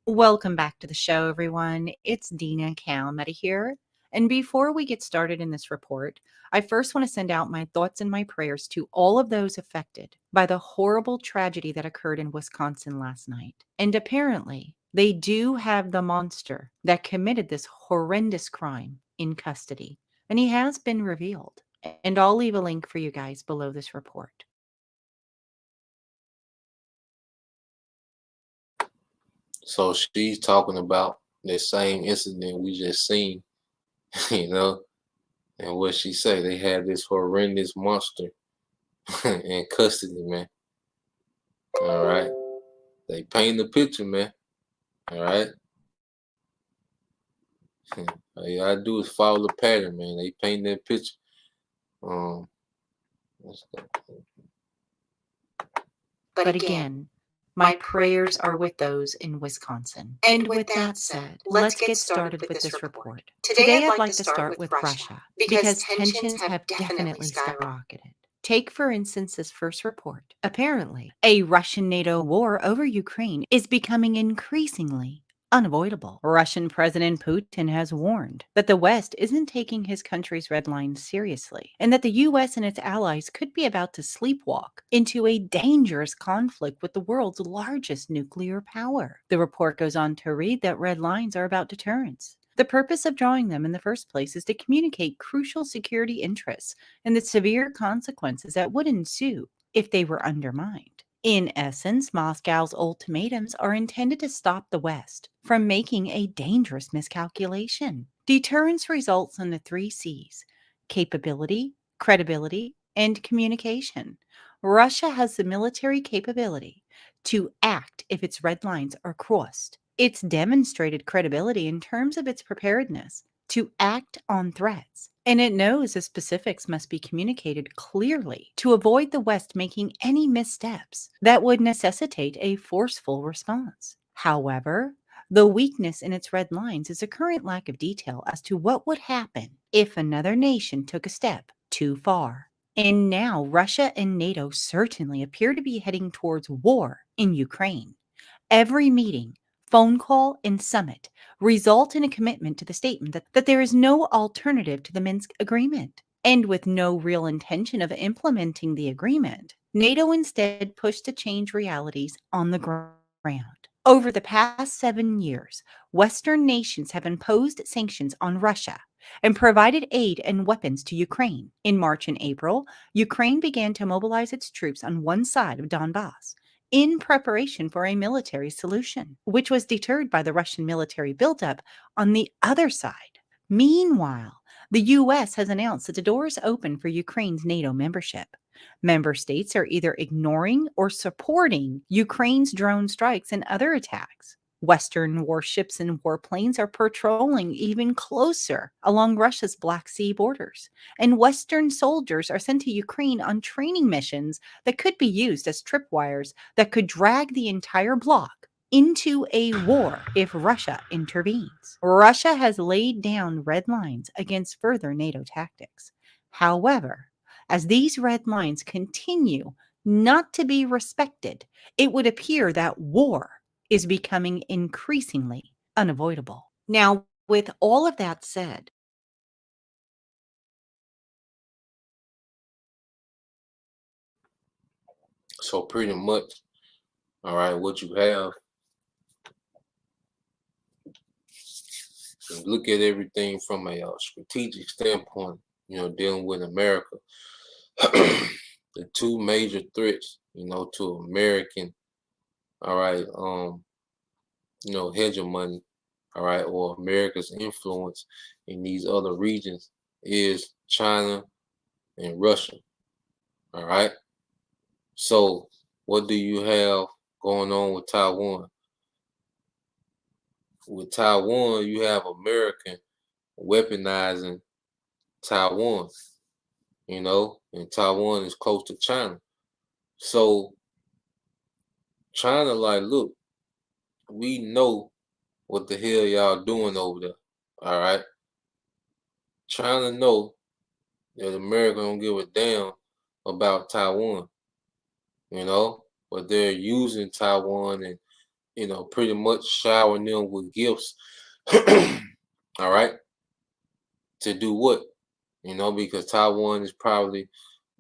Welcome back to the show, everyone. It's Dina Calametta here. And before we get started in this report, I first want to send out my thoughts and my prayers to all of those affected by the horrible tragedy that occurred in Wisconsin last night. And apparently, they do have the monster that committed this horrendous crime in custody. And he has been revealed. And I'll leave a link for you guys below this report. So she's talking about the same incident we just seen, you know, and what she say, they had this horrendous monster in custody, man. All right. They paint the picture, man. All right. All you gotta do is follow the pattern, man. They paint that picture. Let's go. But again, my prayers are with those in Wisconsin. And with that said, let's get started with this report. Today, I'd like to start with Russia because tensions have definitely skyrocketed. Take, for instance, this first report. Apparently, a Russian-NATO war over Ukraine is becoming increasingly unavoidable. Russian President Putin has warned that the West isn't taking his country's red lines seriously, and that the US and its allies could be about to sleepwalk into a dangerous conflict with the world's largest nuclear power. The report goes on to read that red lines are about deterrence. The purpose of drawing them in the first place is to communicate crucial security interests and the severe consequences that would ensue if they were undermined. In essence, Moscow's ultimatums are intended to stop the West from making a dangerous miscalculation. Deterrence results in the three C's: capability, credibility, and communication. Russia has the military capability to act if its red lines are crossed. It's demonstrated credibility in terms of its preparedness to act on threats, and it knows the specifics must be communicated clearly to avoid the West making any missteps that would necessitate a forceful response. However, the weakness in its red lines is a current lack of detail as to what would happen if another nation took a step too far. And now Russia and NATO certainly appear to be heading towards war in Ukraine. Every meeting, phone call, and summit result in a commitment to the statement that there is no alternative to the Minsk agreement. And with no real intention of implementing the agreement, NATO instead pushed to change realities on the ground. Over the past 7 years, Western nations have imposed sanctions on Russia and provided aid and weapons to Ukraine. In March and April, Ukraine began to mobilize its troops on one side of Donbass in preparation for a military solution, which was deterred by the Russian military buildup on the other side. Meanwhile, the U.S. has announced that the door is open for Ukraine's NATO membership. Member states are either ignoring or supporting Ukraine's drone strikes and other attacks. Western warships and warplanes are patrolling even closer along Russia's Black Sea borders, and Western soldiers are sent to Ukraine on training missions that could be used as tripwires that could drag the entire bloc into a war if Russia intervenes. Russia has laid down red lines against further NATO tactics. However, as these red lines continue not to be respected, it would appear that war is becoming increasingly unavoidable. Now, with all of that said, So pretty much, all right, what you have, look at everything from a strategic standpoint, dealing with America. The two major threats, to American, all right, hegemony, all right, or America's influence in these other regions is China and Russia, all right? So what do you have going on with Taiwan? With Taiwan, you have American weaponizing Taiwan, and Taiwan is close to China. So China like, look, we know what the hell y'all doing over there, all right? China know that America don't give a damn about Taiwan, but they're using Taiwan and, pretty much showering them with gifts, all right, to do what? Because Taiwan is probably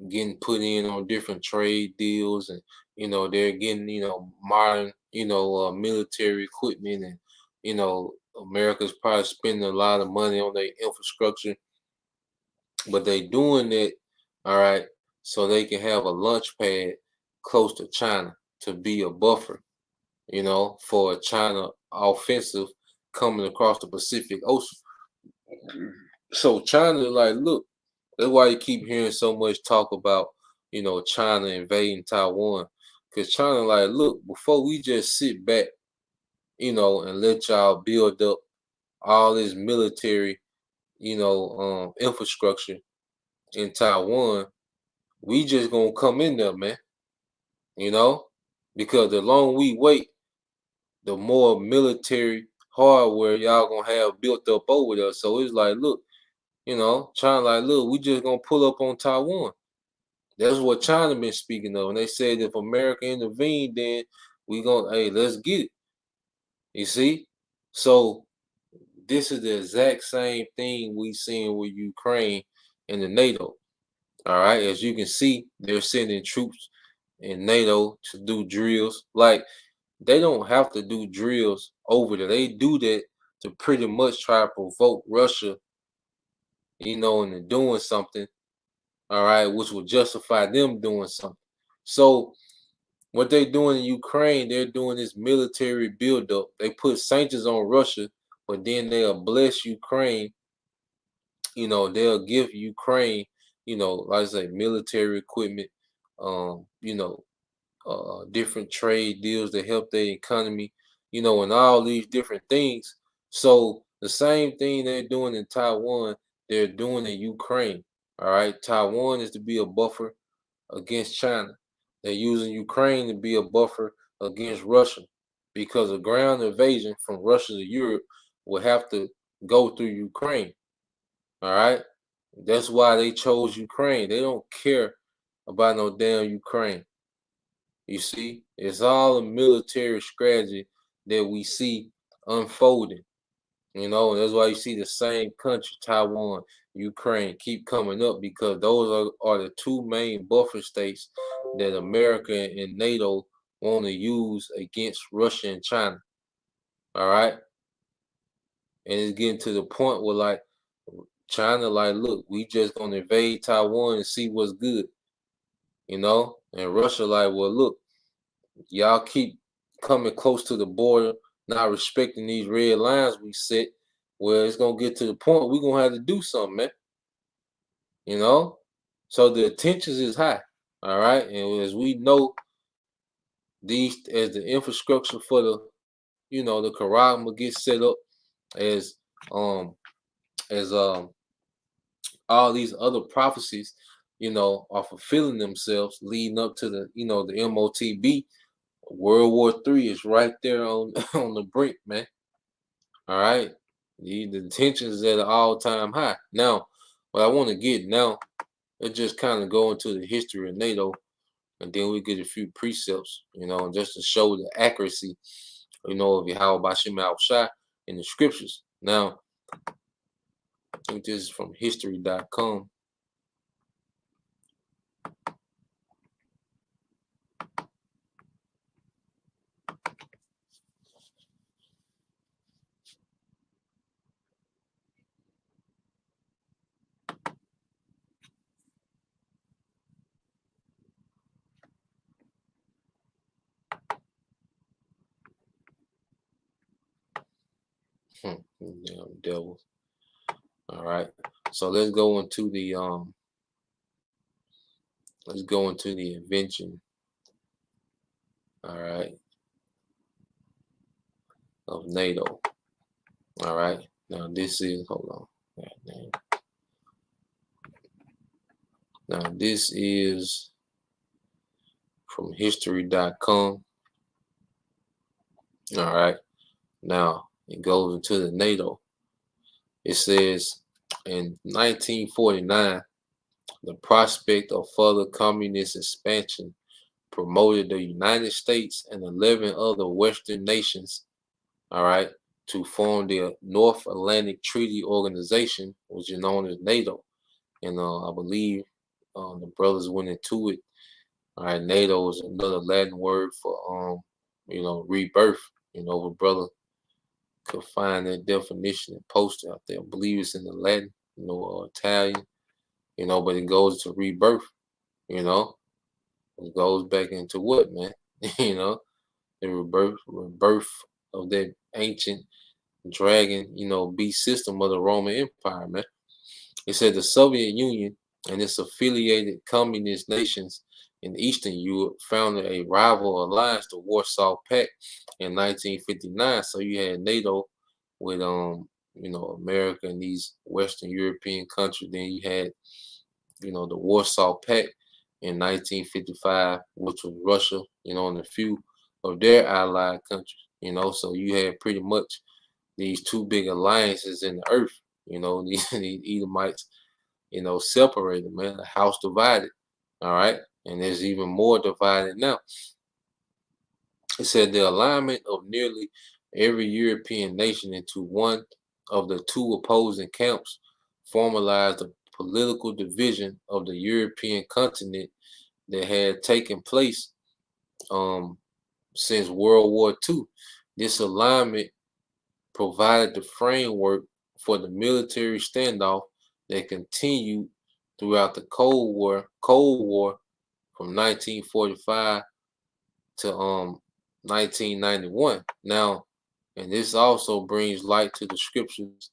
getting put in on different trade deals and, they're getting, modern, military equipment and, America's probably spending a lot of money on their infrastructure, but they doing it, all right, so they can have a launch pad close to China to be a buffer, for a China offensive coming across the Pacific Ocean. So China, like, look, that's why you keep hearing so much talk about, China invading Taiwan. Because China, like, look, before we just sit back, and let y'all build up all this military, infrastructure in Taiwan, we just gonna come in there, man. Because the longer we wait, the more military hardware y'all gonna have built up over there. So it's like, look, China like, look, we just gonna pull up on Taiwan. That's what China been speaking of. And they said if America intervened, then we gonna, hey, let's get it. You see? So this is the exact same thing we seeing with Ukraine and the NATO. All right, as you can see, they're sending troops in NATO to do drills. Like, they don't have to do drills over there. They do that to pretty much try to provoke Russia, into doing something, all right, which will justify them doing something. So what they're doing in Ukraine, they're doing this military buildup. They put sanctions on Russia, but then they'll bless Ukraine. They'll give Ukraine like I say, military equipment, you know, different trade deals that help their economy, and all these different things. So the same thing they're doing in Taiwan, they're doing in Ukraine. All right, Taiwan is to be a buffer against China. They're using Ukraine to be a buffer against Russia because a ground invasion from Russia to Europe will have to go through Ukraine. All right, that's why they chose Ukraine. They don't care about no damn Ukraine. You see, it's all a military strategy that we see unfolding. And that's why you see the same country, Taiwan, Ukraine, keep coming up because those are the two main buffer states that America and NATO want to use against Russia and China. All right. And it's getting to the point where, like, China, like, look, we just gonna invade Taiwan and see what's good. And Russia, like, well, look, y'all keep coming close to the border, not respecting these red lines we set, well, it's gonna get to the point we're gonna have to do something, man. You know? So the tensions is high. All right. And as we know, these as the infrastructure for the Karama gets set up, as um as all these other prophecies, are fulfilling themselves leading up to the MOTB. World War III is right there on on the brink, man. All right. The tensions is at an all-time high. Now, what I want to get now, let's just kind of go into the history of NATO, and then we get a few precepts, just to show the accuracy, of Yahweh Bashim Al Shai in the scriptures. Now, I think this is from history.com. Damn devil. All right. So let's go into the invention. All right. Of NATO. All right. Now this is, hold on. Now this is from history.com. All right. Now it goes into the NATO. It says in 1949, the prospect of further communist expansion promoted the United States and 11 other Western nations, all right, to form the North Atlantic Treaty Organization, which is known as NATO. And I believe the brothers went into it. All right, NATO is another Latin word for rebirth. The brother could find that definition and post it out there. I believe it's in the Latin, Italian, but it goes to rebirth. It goes back into what, man? The rebirth of that ancient dragon, beast system of the Roman Empire, man. It said the Soviet Union and its affiliated communist nations in Eastern Europe founded a rival alliance, the Warsaw Pact, in 1959. So you had NATO with America and these Western European countries. Then you had the Warsaw Pact in 1955, which was Russia, and a few of their allied countries. So you had pretty much these two big alliances in the earth. These Edomites, separated, man, a house divided. All right. And there's even more divided now. It said the alignment of nearly every European nation into one of the two opposing camps formalized the political division of the European continent that had taken place since World War II. This alignment provided the framework for the military standoff that continued throughout the Cold War from 1945 to 1991. Now, and this also brings light to the scriptures.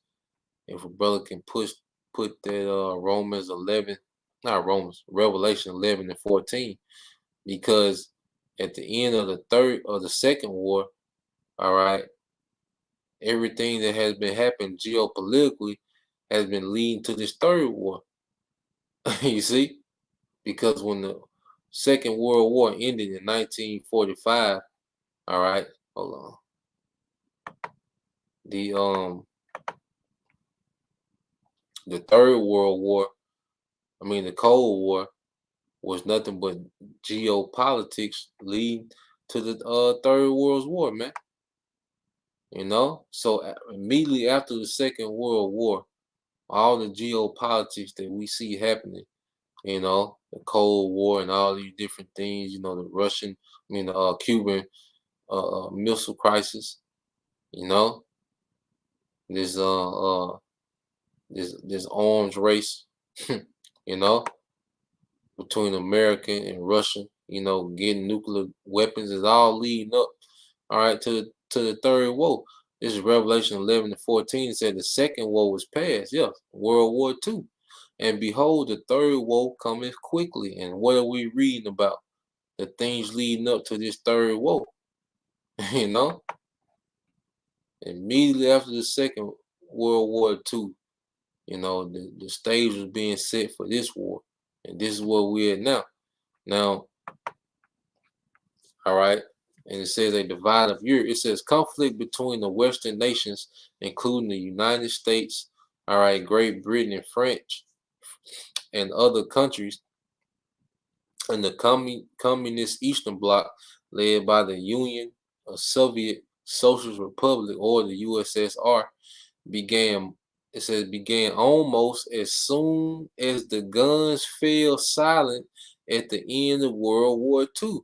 If a brother can put that Romans 11 not Romans, Revelation 11 and 14, because at the end of the second war, all right, everything that has been happening geopolitically has been leading to this third war. You see, because when the Second World War ended in 1945, all right, hold on, the Third World War, the Cold War, was nothing but geopolitics leading to the Third World War, man. So immediately after the Second World War, all the geopolitics that we see happening, the Cold War and all these different things, the Russian, the Cuban missile crisis, you know, this this arms race, you know, between America and Russia, getting nuclear weapons is all leading up, all right, to the third war. This is Revelation 11 and 14. It said the second war was past, yes, World War II. And behold, the third woe cometh quickly. And what are we reading about? The things leading up to this third woe. Immediately after the Second World War II, the stage was being set for this war. And this is where we're at now. Now, all right, and it says a divide of Europe. It says conflict between the Western nations, including the United States, all right, Great Britain and France, and other countries in the communist Eastern Bloc, led by the Union of Soviet Socialist Republic, or the USSR, began. It says began almost as soon as the guns fell silent at the end of World War II.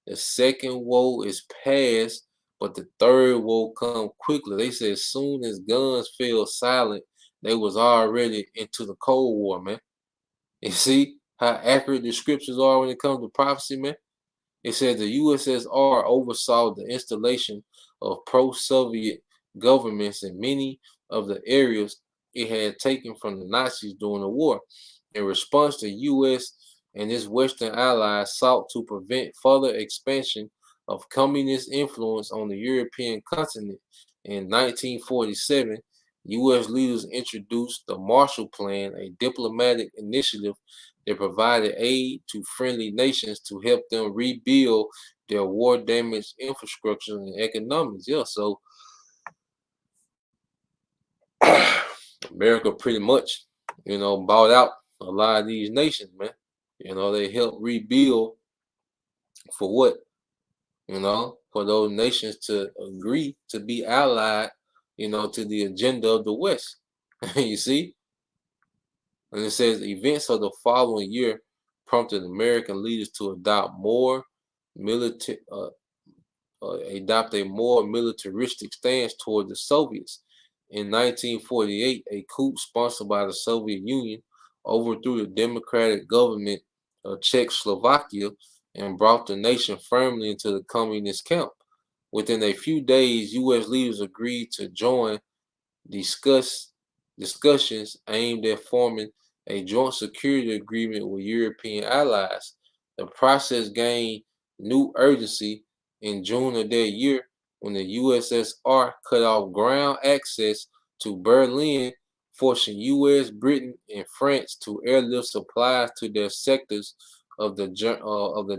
The second woe is past, but the third woe come quickly. They said as soon as guns fell silent, they was already into the Cold War, man. You see how accurate the scriptures are when it comes to prophecy, man? It says the USSR oversaw the installation of pro-Soviet governments in many of the areas it had taken from the Nazis during the war. In response, the U.S. and its Western allies sought to prevent further expansion of communist influence on the European continent. In 1947, U.S. leaders introduced the Marshall Plan, a diplomatic initiative that provided aid to friendly nations to help them rebuild their war-damaged infrastructure and economics. Yeah, so America pretty much, bought out a lot of these nations, man. They helped rebuild for what? For those nations to agree to be allied, to the agenda of the West. You see? And it says events of the following year prompted American leaders to adopt military, a more militaristic stance toward the Soviets. In 1948, a coup sponsored by the Soviet Union overthrew the democratic government of Czechoslovakia and brought the nation firmly into the communist camp. Within a few days, U.S. leaders agreed to join discussions aimed at forming a joint security agreement with European allies. The process gained new urgency in June of that year when the USSR cut off ground access to Berlin, forcing US, Britain, and France to airlift supplies to their sectors of the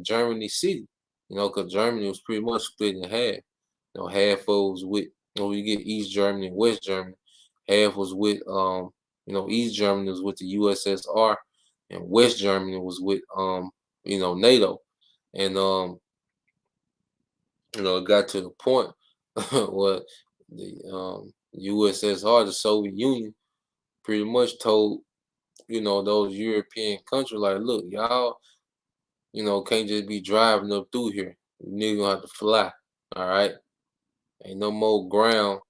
Germany city. Because Germany was pretty much split in half. Half of it was with, you get East Germany and West Germany. Half was with, East Germany was with the USSR, and West Germany was with, NATO. And it got to the point where the USSR, the Soviet Union, pretty much told, those European countries, like, look, y'all, can't just be driving up through here. You niggas gonna have to fly. All right. Ain't no more ground,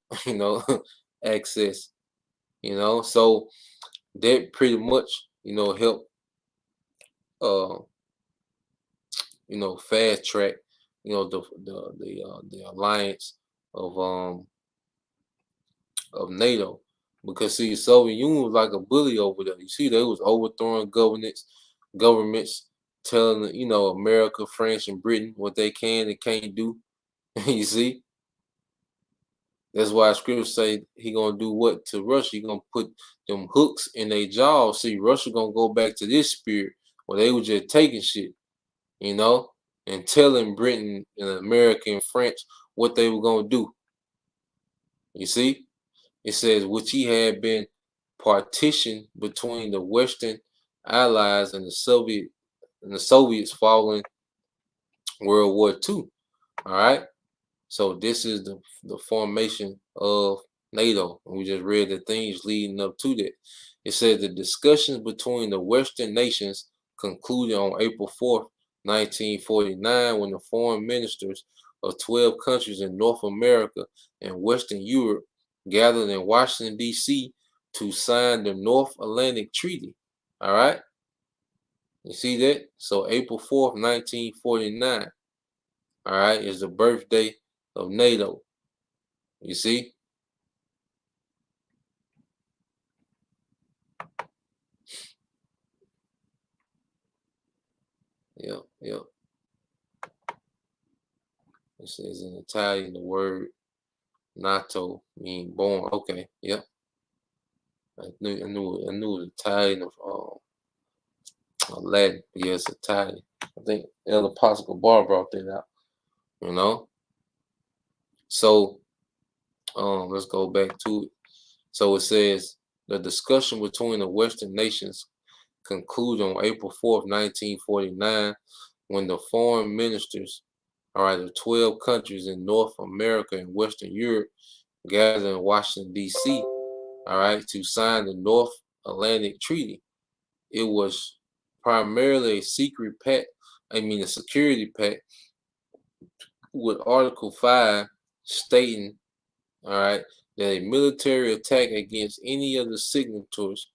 access. So that pretty much, help fast track, the alliance of NATO. Because see, the Soviet Union was like a bully over there. You see, they was overthrowing governments, governments telling, you know, America, France, and Britain what they can and can't do. You see? That's why scriptures say he gonna do what to Russia? He gonna put them hooks in their jaws. See, Russia gonna go back to this spirit where they were just taking shit, you know, and telling Britain and America and France what they were gonna do. You see? It says which he had been partitioned between the Western Allies and the Soviets following World War II. All right. So this is the formation of NATO. And we just read the things leading up to that. It said the discussions between the Western nations concluded on April 4th, 1949, when the foreign ministers of 12 countries in North America and Western Europe gathered in Washington, D.C. to sign the North Atlantic Treaty. All right. You see that? So April 4th, 1949, all right, is the birthday of NATO. You see? Yeah, yeah. It says in Italian the word nato mean born. Okay, yep. I knew it was Italian or Latin. Yes, Italian. I think El Apostle Bar brought that out. You know? So let's go back to it. So it says the discussion between the Western nations concluded on April 4th, 1949, when the foreign ministers, all right, of 12 countries in North America and Western Europe gathered in Washington, D.C., all right, to sign the North Atlantic Treaty. It was primarily a secret pact, a security pact, with Article 5 stating, all right, that a military attack against any of the signatories,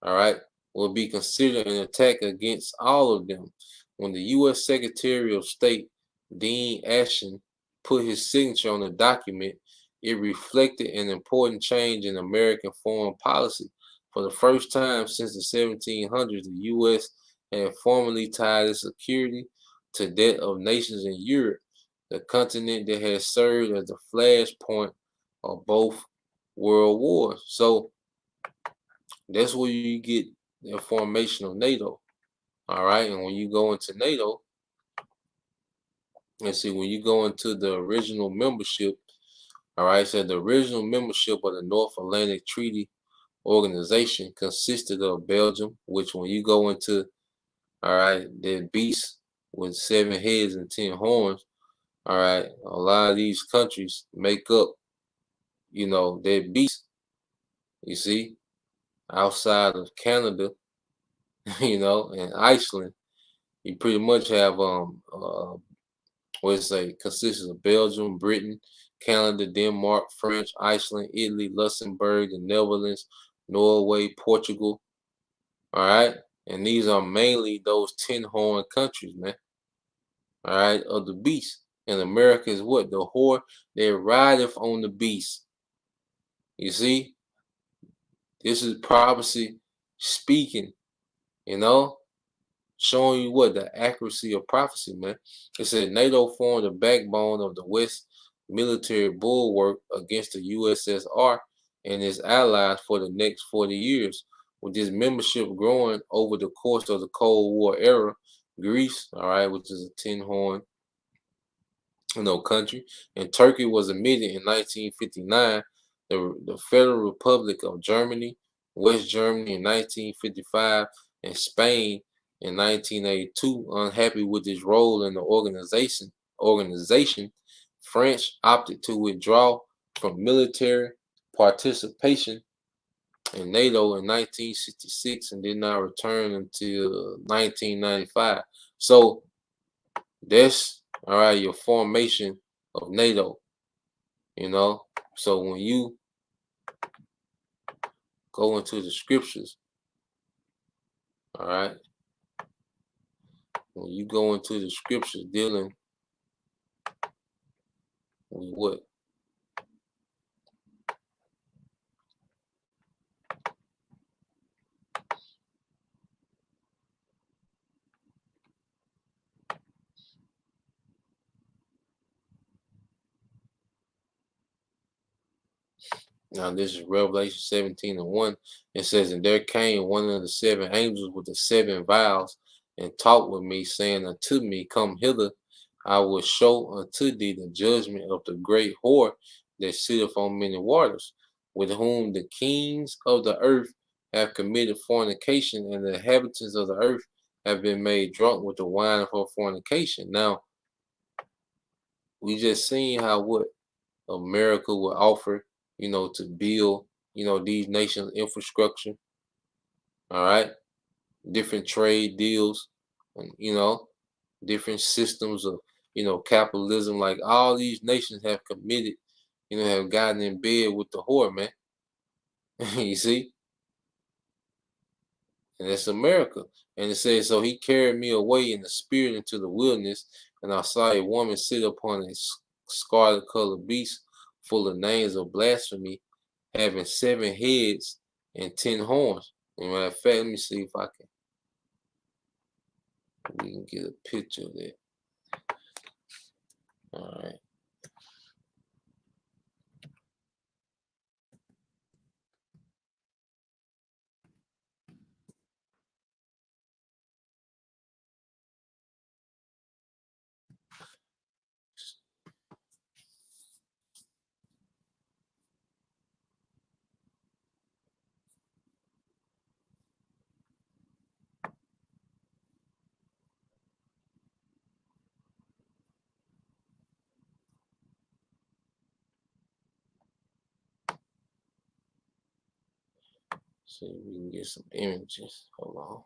all right, will be considered an attack against all of them. When the U.S. Secretary of State, Dean Ashton, put his signature on the document, it reflected an important change in American foreign policy. For the first time since the 1700s, the U.S. had formally tied its security to that of nations in Europe, the continent that had served as the flashpoint of both world wars. So that's where you get the formation of NATO. All right. And when you go into NATO, let's see, when you go into the original membership, all right, so the original membership of the North Atlantic Treaty Organization consisted of Belgium, which when you go into, all right, the beast with 7 heads and 10 horns, all right, a lot of these countries make up, you know, their beast, you see, outside of Canada, you know, and Iceland. You pretty much have what it say consists of Belgium, Britain, Canada, Denmark, France, Iceland, Italy, Luxembourg, the Netherlands, Norway, Portugal. All right, and these are mainly those 10-horn countries, man. All right, of the beast. And America is what the whore they rideth on the beast. You see, this is prophecy speaking. You know. Showing you what the accuracy of prophecy, man. It said NATO formed the backbone of the West military bulwark against the USSR and its allies for the next 40 years. With this membership growing over the course of the Cold War era, Greece, all right, which is a 10-horn, country, and Turkey was admitted in 1959. The Federal Republic of Germany, West Germany in 1955, and Spain in 1982. Unhappy with his role in the organization, France opted to withdraw from military participation in NATO in 1966 and did not return until 1995. So that's all right, your formation of NATO, you know. So when you go into the scriptures, all right, when you go into the scriptures dealing with what? Now this is Revelation 17:1. It says, and there came one of the 7 angels with the 7 vials, and talked with me, saying unto me, come hither, I will show unto thee the judgment of the great whore that sitteth on many waters, with whom the kings of the earth have committed fornication, and the inhabitants of the earth have been made drunk with the wine of her fornication. Now, we just seen how what America would offer, to build, these nations' infrastructure. All right, different trade deals, and different systems of, capitalism. Like all these nations have committed, have gotten in bed with the whore, man. You see, and that's America. And it says, so he carried me away in the spirit into the wilderness, and I saw a woman sit upon a scarlet colored beast full of names of blasphemy, having 7 heads and 10 horns. And matter of fact, let me see if we can get a picture of that. All right. See if we can get some images. Hold on.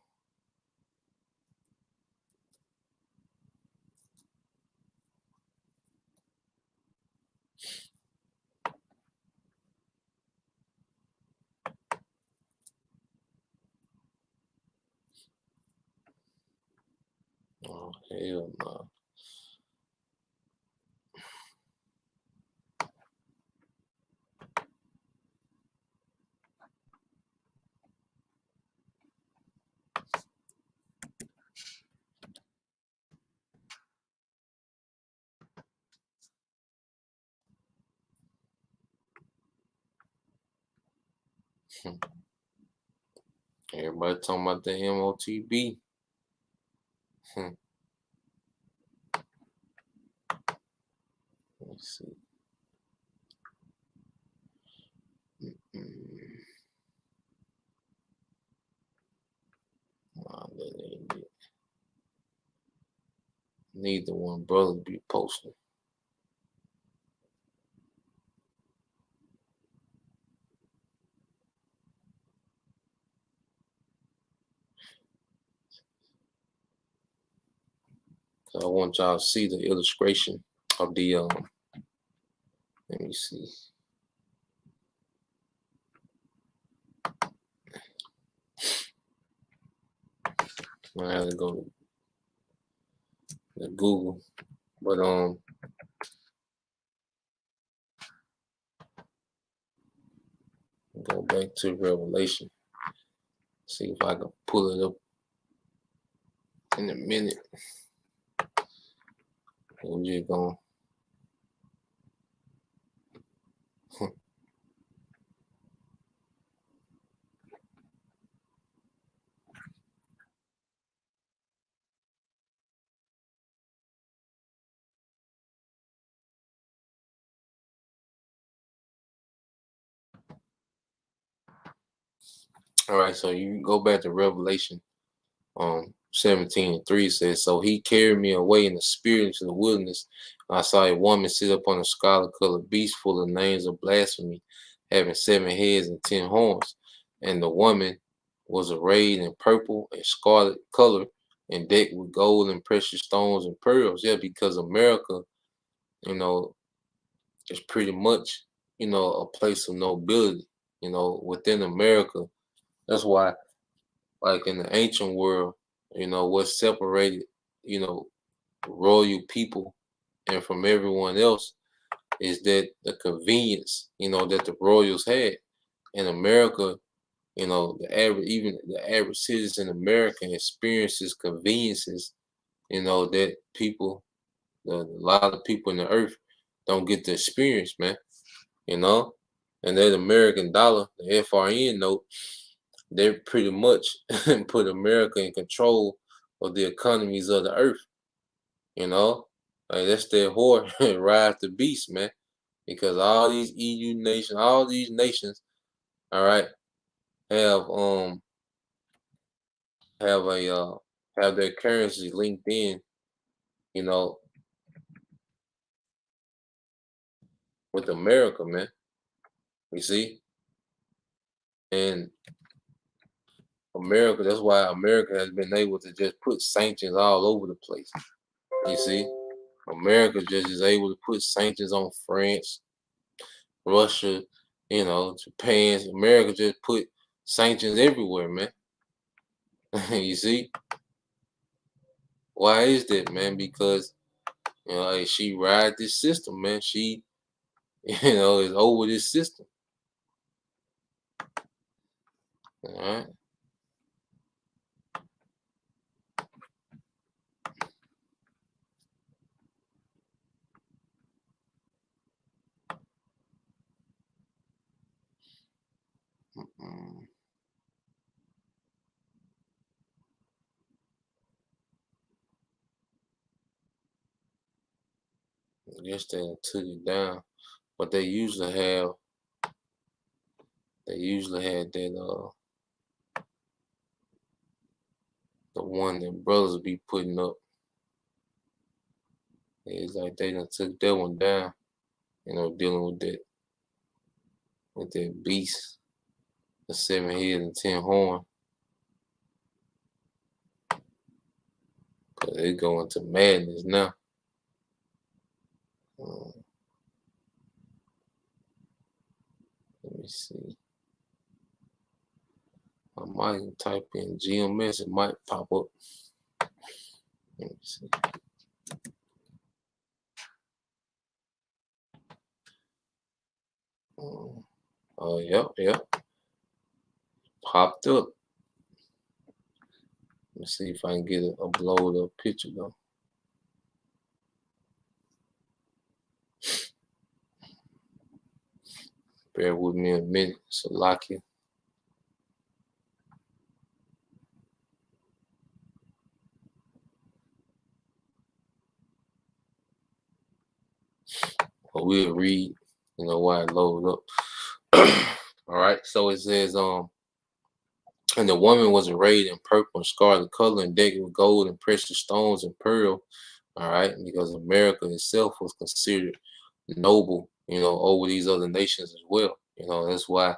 Oh, hell no. Everybody talking about the MOTB. Let's see. Nah, that ain't it. Neither one brother be posting. So I want y'all to see the illustration of the let me see. I have to go to Google, but go back to Revelation. See if I can pull it up in a minute. We're just going. All right, so you go back to Revelation 17:3 says, so he carried me away in the spirit into the wilderness. And I saw a woman sit upon a scarlet colored beast full of names of blasphemy, having 7 heads and 10 horns. And the woman was arrayed in purple and scarlet color and decked with gold and precious stones and pearls. Yeah, because America, is pretty much, a place of nobility, within America. That's why, like in the ancient world, what separated, royal people and from everyone else is that the convenience, that the royals had. In America, even the average citizen in America experiences conveniences, that a lot of people in the earth don't get to experience, man. And that American dollar, the FRN note, they pretty much put America in control of the economies of the earth. You know, like that's their whore ride the beast, man. Because all these EU nations, all these nations, all right, have have a have their currency linked in, you know, with America, man. You see, and America. That's why America has been able to just put sanctions all over the place. You see, America just is able to put sanctions on France, Russia, you know, Japan. America just put sanctions everywhere, man. You see, why is that, man? Because you know, like, she ride this system, man. She, you know, is over this system. All right. Mm. I guess they done took it down, but they usually had that the one that brothers be putting up. It's like they done took that one down, you know, dealing with that beast, the 7 heads and 10 horns. Cause they go into madness now. Let me see. I might type in GMS, it might pop up. Let me see. Oh, yep. Popped up. Let's see if I can get it upload a picture though. Bear with me a minute, Salakia. But we'll read, you know, why it load up. All right, so it says, and the woman was arrayed in purple and scarlet color and decked with gold and precious stones and pearl. All right, because America itself was considered noble, you know, over these other nations as well. You know, that's why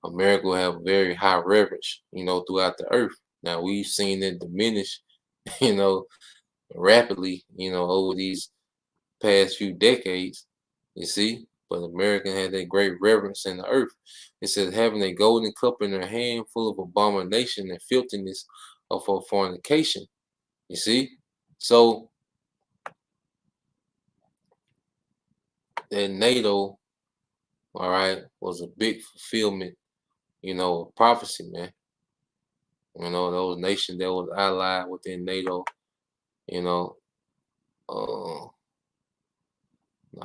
America will have very high reverence, you know, throughout the earth. Now we've seen it diminish, you know, rapidly, you know, over these past few decades, you see. But American had that great reverence in the earth. It says, having a golden cup in her hand full of abomination and filthiness of her fornication. You see? So that NATO, all right, was a big fulfillment, you know, of prophecy, man. You know, those nations that was allied within NATO, you know, nah,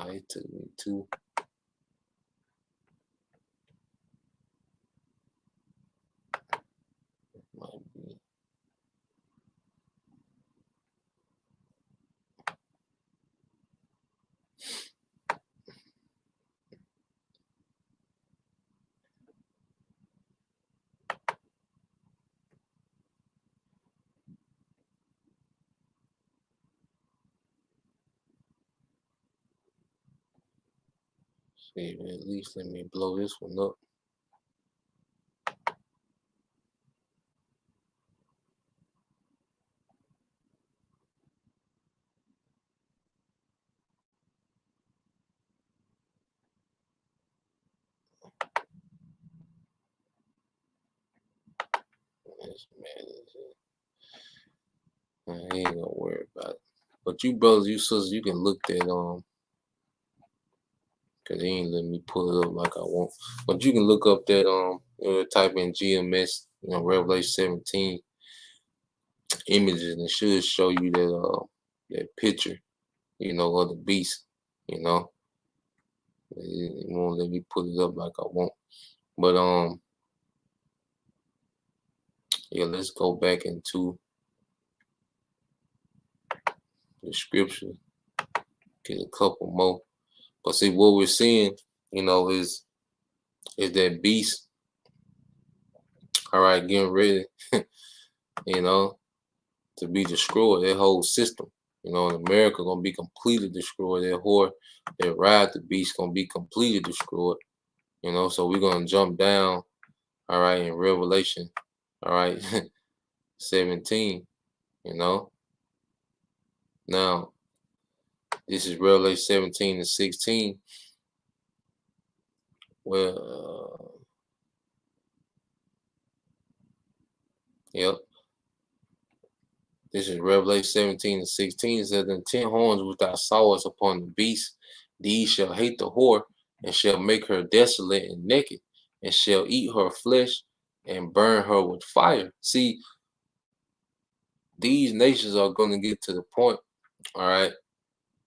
it took me to might be. See, at least let me blow this one up. This man I ain't gonna worry about it. But you brothers, you sisters, you can look that cause he ain't letting me pull it up like I want. But you can look up that you know, type in GMS, you know, Revelation 17 images, and it should show you that that picture, you know, of the beast, you know. It won't let me put it up like I want. But yeah, let's go back into the scripture, get a couple more. But see, what we're seeing, is that beast, all right, getting ready, to be destroyed. That whole system, in America gonna be completely destroyed. That whore that ride the beast gonna be completely destroyed. So we're gonna jump down, all right, in Revelation, all right, 17. Now this is Revelation 17 and 16. Well, yep. This is Revelation 17 and 16. It says, "And 10 horns which thou sawest upon the beast, these shall hate the whore, and shall make her desolate and naked, and shall eat her flesh, and burn her with fire." See, these nations are going to get to the point, all right,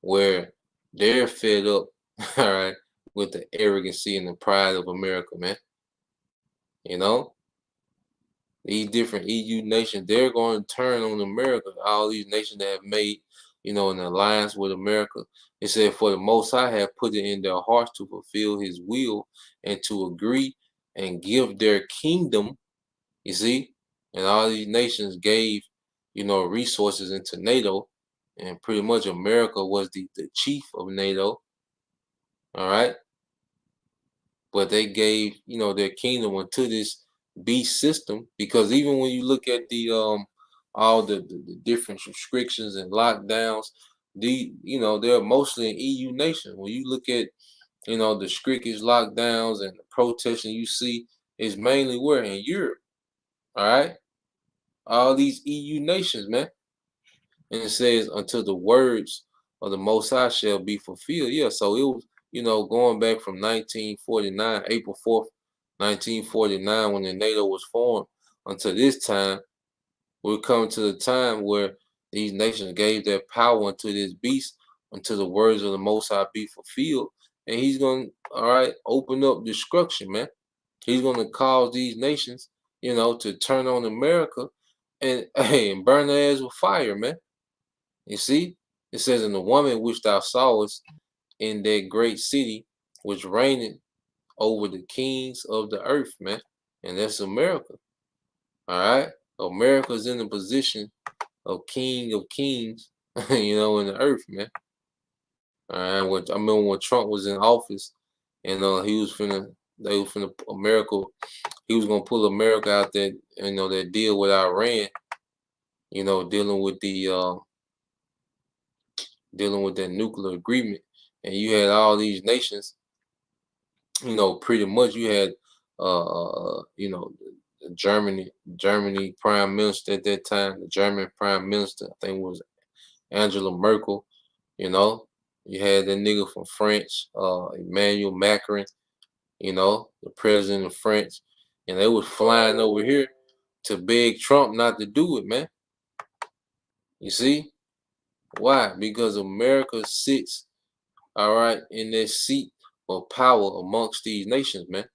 where they're fed up, all right, with the arrogancy and the pride of America, man. These different EU nations, they're going to turn on America. All these nations that have made, an alliance with America. It said, "For the Most High have put it in their hearts to fulfill His will and to agree and give their kingdom." You see, and all these nations gave, resources into NATO, and pretty much America was the chief of NATO. All right, but they gave, their kingdom unto this beast system, because even when you look at the all the different restrictions and lockdowns, they're mostly in EU nations. When you look at, the strictest lockdowns and the protesting you see, is mainly where? In Europe. All right, all these EU nations, man. And it says, "Until the words of the Most High shall be fulfilled." Yeah, so it was, going back from 1949, April 4th, 1949, when the NATO was formed, until this time, we're coming to the time where these nations gave their power unto this beast, until the words of the Most High be fulfilled. And he's going to, all right, open up destruction, man. He's going to cause these nations, to turn on America and, hey, and burn their ass with fire, man. You see, it says, "In the woman which thou sawest in that great city, which reigneth over the kings of the earth," man. And that's America. All right. America's in the position of king of kings, in the earth, man. All right. Which I remember when Trump was in office, and they was finna America, he was gonna pull America out that, that deal with Iran, dealing with that nuclear agreement. And you had all these nations, pretty much you had, Germany prime minister at that time, the German prime minister, I think, was Angela Merkel. You had that nigga from France, Emmanuel Macron, the president of France, and they was flying over here to beg Trump not to do it, man. You see? Why? Because America sits, all right, in that seat of power amongst these nations, man.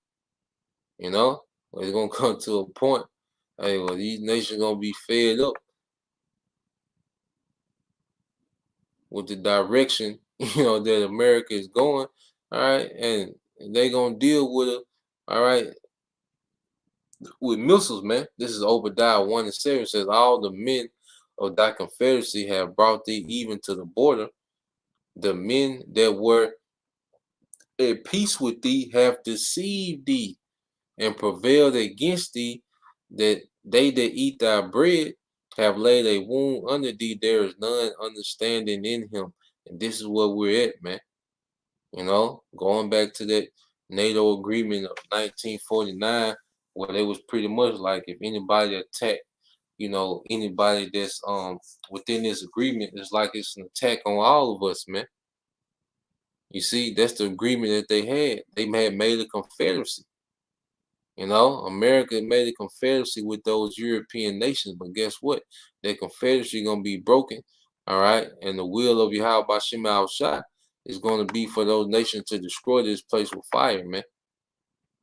It's gonna come to a point, hey, well, these nations gonna be fed up with the direction, that America is going, all right, and they gonna deal with it, all right, with missiles, man. This is Obadiah 1 and 7. Says, "All the men of thy confederacy have brought thee even to the border. The men that were at peace with thee have deceived thee and prevailed against thee, that they that eat thy bread have laid a wound under thee. There is none understanding in him." And this is where we're at, man. Going back to that NATO agreement of 1949, where they was pretty much like, if anybody attack, anybody that's within this agreement, it's like it's an attack on all of us, man. You see, that's the agreement that they had. They had made a confederacy. America made a confederacy with those European nations, but guess what? That confederacy gonna be broken, all right? And the will of Yahweh Bashim Al Shah is going to be for those nations to destroy this place with fire, man.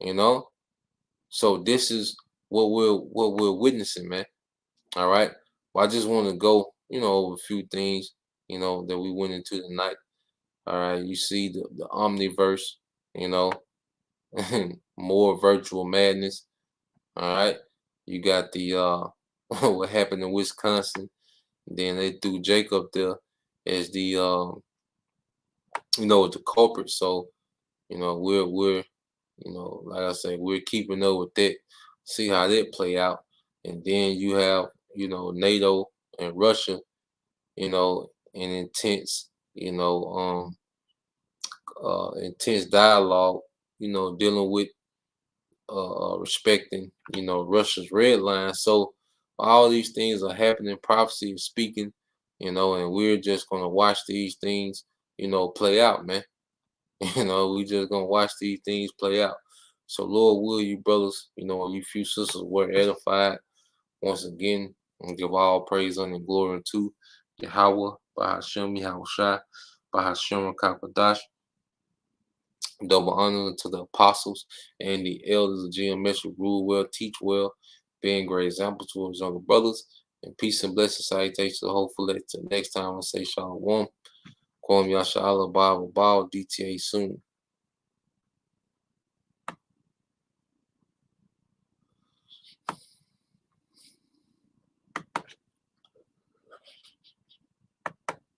You know? So this is what we're witnessing, man. All right. Well, I just want to go, over a few things, that we went into tonight. All right. You see the Omni-Verse, more virtual madness. All right. You got the what happened in Wisconsin. Then they threw Jacob there as the the culprit. So, we're like I say, we're keeping up with that, see how that play out. And then you have, NATO and Russia, in intense dialogue, dealing with respecting, Russia's red line. So all these things are happening, prophecy is speaking, and we're just gonna watch these things, play out, man. We just gonna watch these things play out. So Lord, will you brothers, you few sisters were edified once again, and give all praise and glory to Yahweh, Bahashem, Yahushua, Bahashem, Kakadash. Double honor to the apostles and the elders of geometric, rule well, teach well, being great example to his younger brothers. And peace and blessing salutations to hopefully till next time I say Shalom. Kwam Yasha Allah Bible Baal DTA soon.